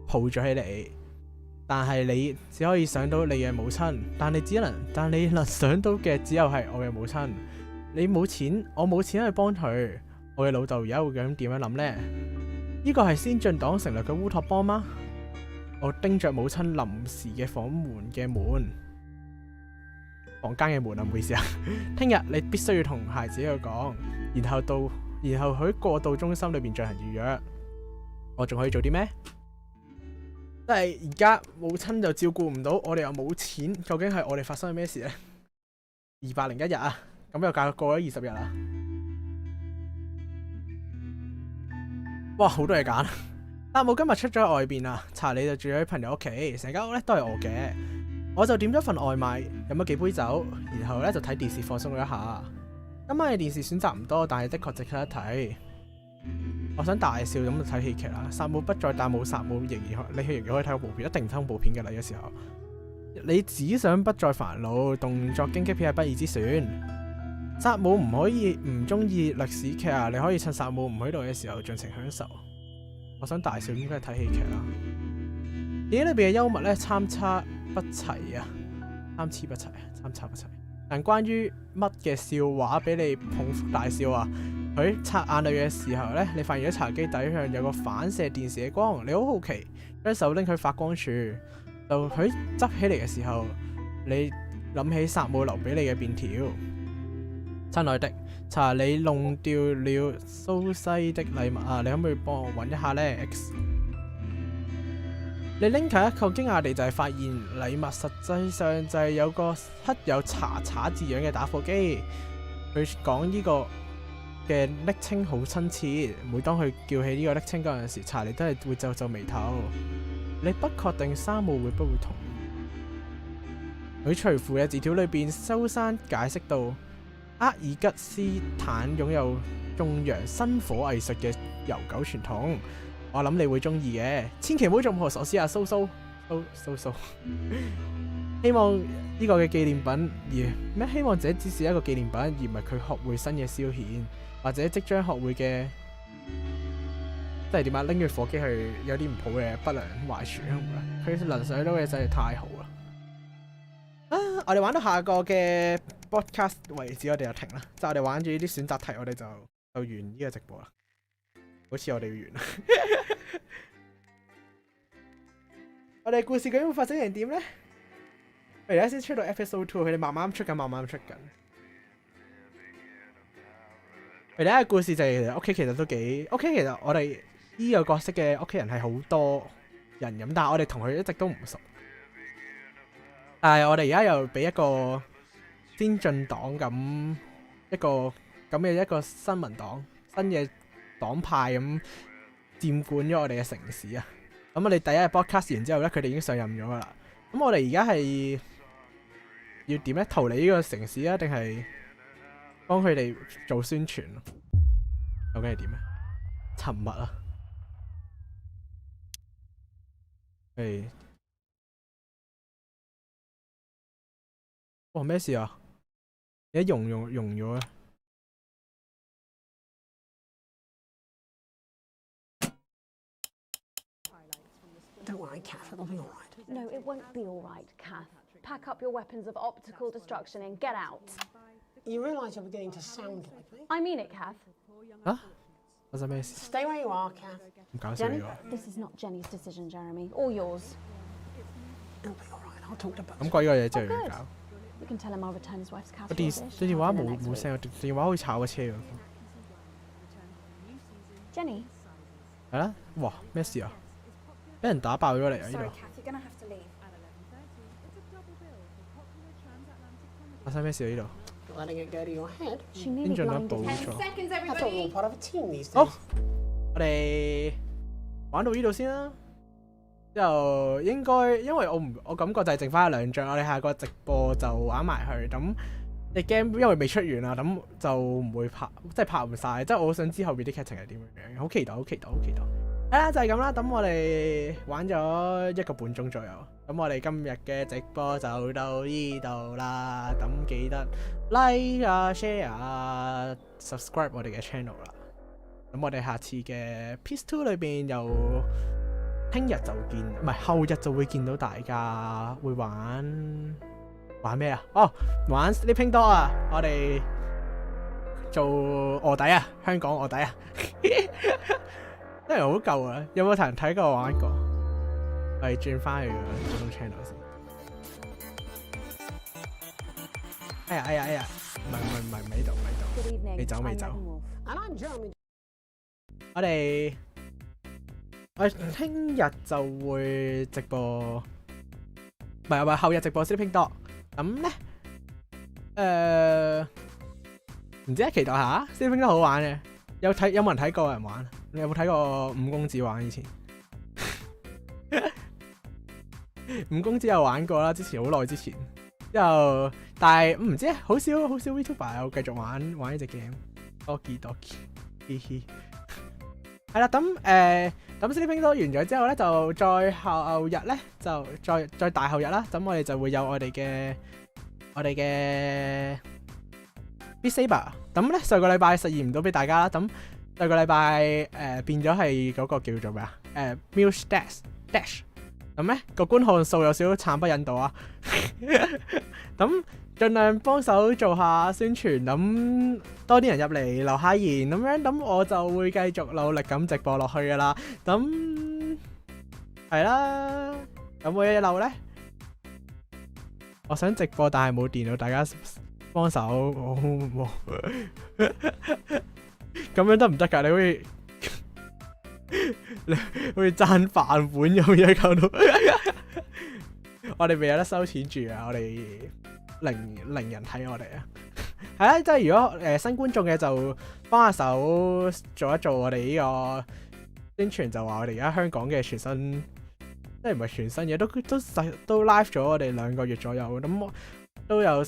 抱住起嚟。但係你只可以想到你嘅母親，但你能想到嘅只有係我嘅母親。你冇錢，我冇錢去幫佢。我嘅老豆而家會咁點樣諗呢？呢個係先進黨成立嘅烏托邦嗎？我盯着母親臨時嘅房間嘅門啊，唔好意思啊。聽日你必須要同孩子去講，然後喺過渡中心裏邊進行預約。我仲可以做啲咩？即係而家母親就照顧唔到，我哋又冇錢，究竟係我哋發生咗咩事呢？201日啊，咁又過咗20日啦。哇，好多嘢揀。但我今日出咗去外邊啊，查理就住喺朋友屋企，成間屋咧都係我嘅。我就點咗份外賣，飲咗幾杯酒，然後咧就睇電視放鬆咗一下。今晚嘅電視選擇唔多，但係的確值得一睇。我想大笑咁睇戲劇啦。薩姆不在，但冇薩姆你仍然可以睇恐怖片，一定睇恐怖片嘅啦。有時候你只想不再煩惱，動作驚激片係不二之選。薩姆唔可以唔中意歷史劇啊！你可以趁薩姆唔喺度嘅時候盡情享受。我想大笑咁梗係睇戲劇啦。電影裏邊嘅幽默咧參差不齊。但關於乜嘅笑話俾你捧腹大笑啊？佢擦眼淚嘅時候咧，你發現咗茶几底上有個反射電視嘅光，你好好奇，將手拎去發光處，就佢執起嚟嘅時候，你諗起薩姆留俾你嘅便條。親愛的，查理弄掉了蘇西的禮物啊！你可唔可以幫我揾一下呢 X？ 你拎近一個驚訝地就係發現禮物實際上就係有個刻有查查字樣嘅打火機。佢講呢個嘅昵稱好親切，每當佢叫起呢個昵稱嗰陣時，查理都係會皺皺眉頭。你不確定山姆會不會同意？佢隨附嘅字條裏邊，蘇珊解釋到：厄爾吉斯坦擁有種揚薪火藝術嘅悠久傳統，我諗你會中意嘅。千祈唔好做任何傻事啊，蘇。希望呢個嘅紀念品希望這只是一個紀念品，而唔係佢學會新嘅消遣，或者即將學會嘅，即係點啊？拎住火機去有啲唔好嘅不良壞處。佢能想到嘅真係太好啦！我哋玩到下個嘅 broadcast 為止，我哋就停啦。就我哋玩住呢啲選擇題，我哋就完呢個直播啦。好似我哋要完啦。我哋故事究竟會發展成點咧？我而家先出到 episode 2，佢哋慢慢出緊。佢哋嘅故事就係屋企其實都幾屋企。其實我哋呢個角色嘅屋企人係好多人咁，但係我哋同佢一直都唔熟。但係我哋而家又俾一個先進黨咁一個新民黨新嘅黨派咁佔管咗我哋嘅城市啊！咁我哋第一日 broadcast 完之後咧，佢哋已經上任咗噶啦。咁我哋而家係要點咧？逃離呢個城市啊，定係幫佢哋做宣傳？究竟係點咧？沉默啊！哇，咩事啊？你一溶咗啊！Don't worry, Kath, it'll be all right. No, it won't be all right, Kath. Pack up your weapons of optical destruction and get out. You realise you're beginning to sound like me? I mean it, Kath. 發生咩事 Stay where you are, Kath. 唔搞笑呢 Jenny, this is not Jenny's decision, Jeremy, or yours. It'll be all right. I'll talk to both. 咁貴個嘢真係要搞。You can tell him I'll return his wife's castle. 電話冇聲，電話可以炒個車㗎。Jenny. 係啦，哇，咩事啊？俾人打爆咗嚟啊！呢度 Sorry, Kath, you're gonna have to leave. 發生咩事啊？呢度 Letting it go to your head. 先進一步 10 錯。 seconds, everybody. I thought we were part of a team these days. 好，我哋玩到呢度先啦。之後應該因為我感覺就係剩翻2張，我哋下個直播就玩埋去。咁隻 game 因為未出完啊，咁就唔會拍，即係拍唔晒。即係我好想知後邊啲劇情係點樣樣，好期待，好期待，好期待。係啦，就係咁啦。咁我哋玩咗1個半鐘左右。咁我哋今日嘅直播就到呢度啦。咁記得 like 啊、share 啊、subscribe 我哋嘅 channel 啦。咁我哋下次嘅 Piece 2裏邊又聽日就見，唔係後日就會見到大家會玩咩啊？哦，玩 Sleeping Dog 啊！我哋做臥底啊，香港臥底啊！真係好舊啊！有冇人睇過玩過？我哋轉翻去普通 channel 先。哎呀！唔係喺度，未走。我聽日就會直播，唔係後日直播 Sleeping Dog。咁咧，唔知期待下 Sleeping Dog 好玩嘅。有冇人睇過人玩？你有冇睇過五公子玩以前？五公子有玩過啦，之前好耐之前。之後，但係唔知好少 Vtuber 有繼續玩呢隻 game。Doki，嘻嘻。係啦，咁Sleeping Dog 完咗之後咧，就再後日咧，就再大後日啦。咁我哋就會有我哋嘅 Beat Saber。咁咧上個禮拜實現唔到俾大家啦。咁上個禮拜變咗係嗰個叫做咩啊？Muse Dash。咁咧個觀看數有少少慘不忍睹啊。咁盡量幫手做下宣傳，咁多啲人入嚟留下言咁樣，咁我就會繼續努力咁直播落去噶啦。咁係啦，有冇嘢漏咧？我想直播，但係冇電腦，大家幫手。冇咁樣得唔得㗎？你好似爭飯碗咁樣搞到。我哋未有得收錢住啊！我哋零人睇我哋啊。係啊，即係如果新觀眾嘅就幫下手做一做我哋呢個宣傳，就話我哋而家香港嘅全新，即係唔係全新嘢，都 live 咗我哋2個月左右，咁都有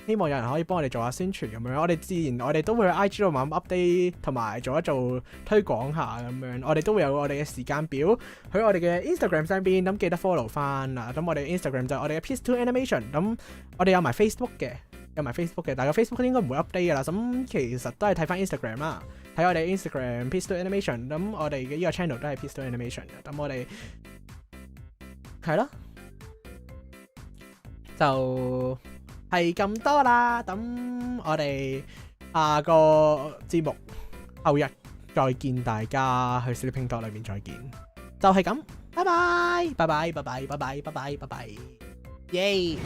希望有人可以幫我哋做下宣傳咁樣。我哋自然我哋都會喺 IG 度慢慢 update 同埋做一做推廣下咁樣。我哋都會有我哋嘅時間表喺我哋嘅 Instagram 上邊，咁記得 follow 翻啦。咁我哋 Instagram 就係我哋嘅 Piece 2 Animation。咁我哋有埋 Facebook 嘅，但係個 Facebook 應該唔會 update 噶啦。咁其實都係睇翻 Instagram 啦，睇我哋 Instagram Piece 2 Animation。咁我哋嘅呢個 channel 都係 Piece 2 Animation 嘅。咁我哋係咯，就係咁多啦，咁我哋下個節目後日再見，大家去 Sleeping Dog 裏面再見，就係咁，拜拜，耶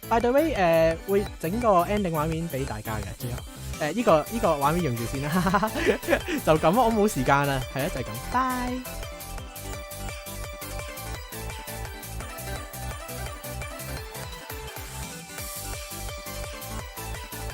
！By the way，會整個 ending 畫面俾大家嘅，之後呢個畫面用住先啦，就咁，我冇時間啦，係啦，就係咁，拜。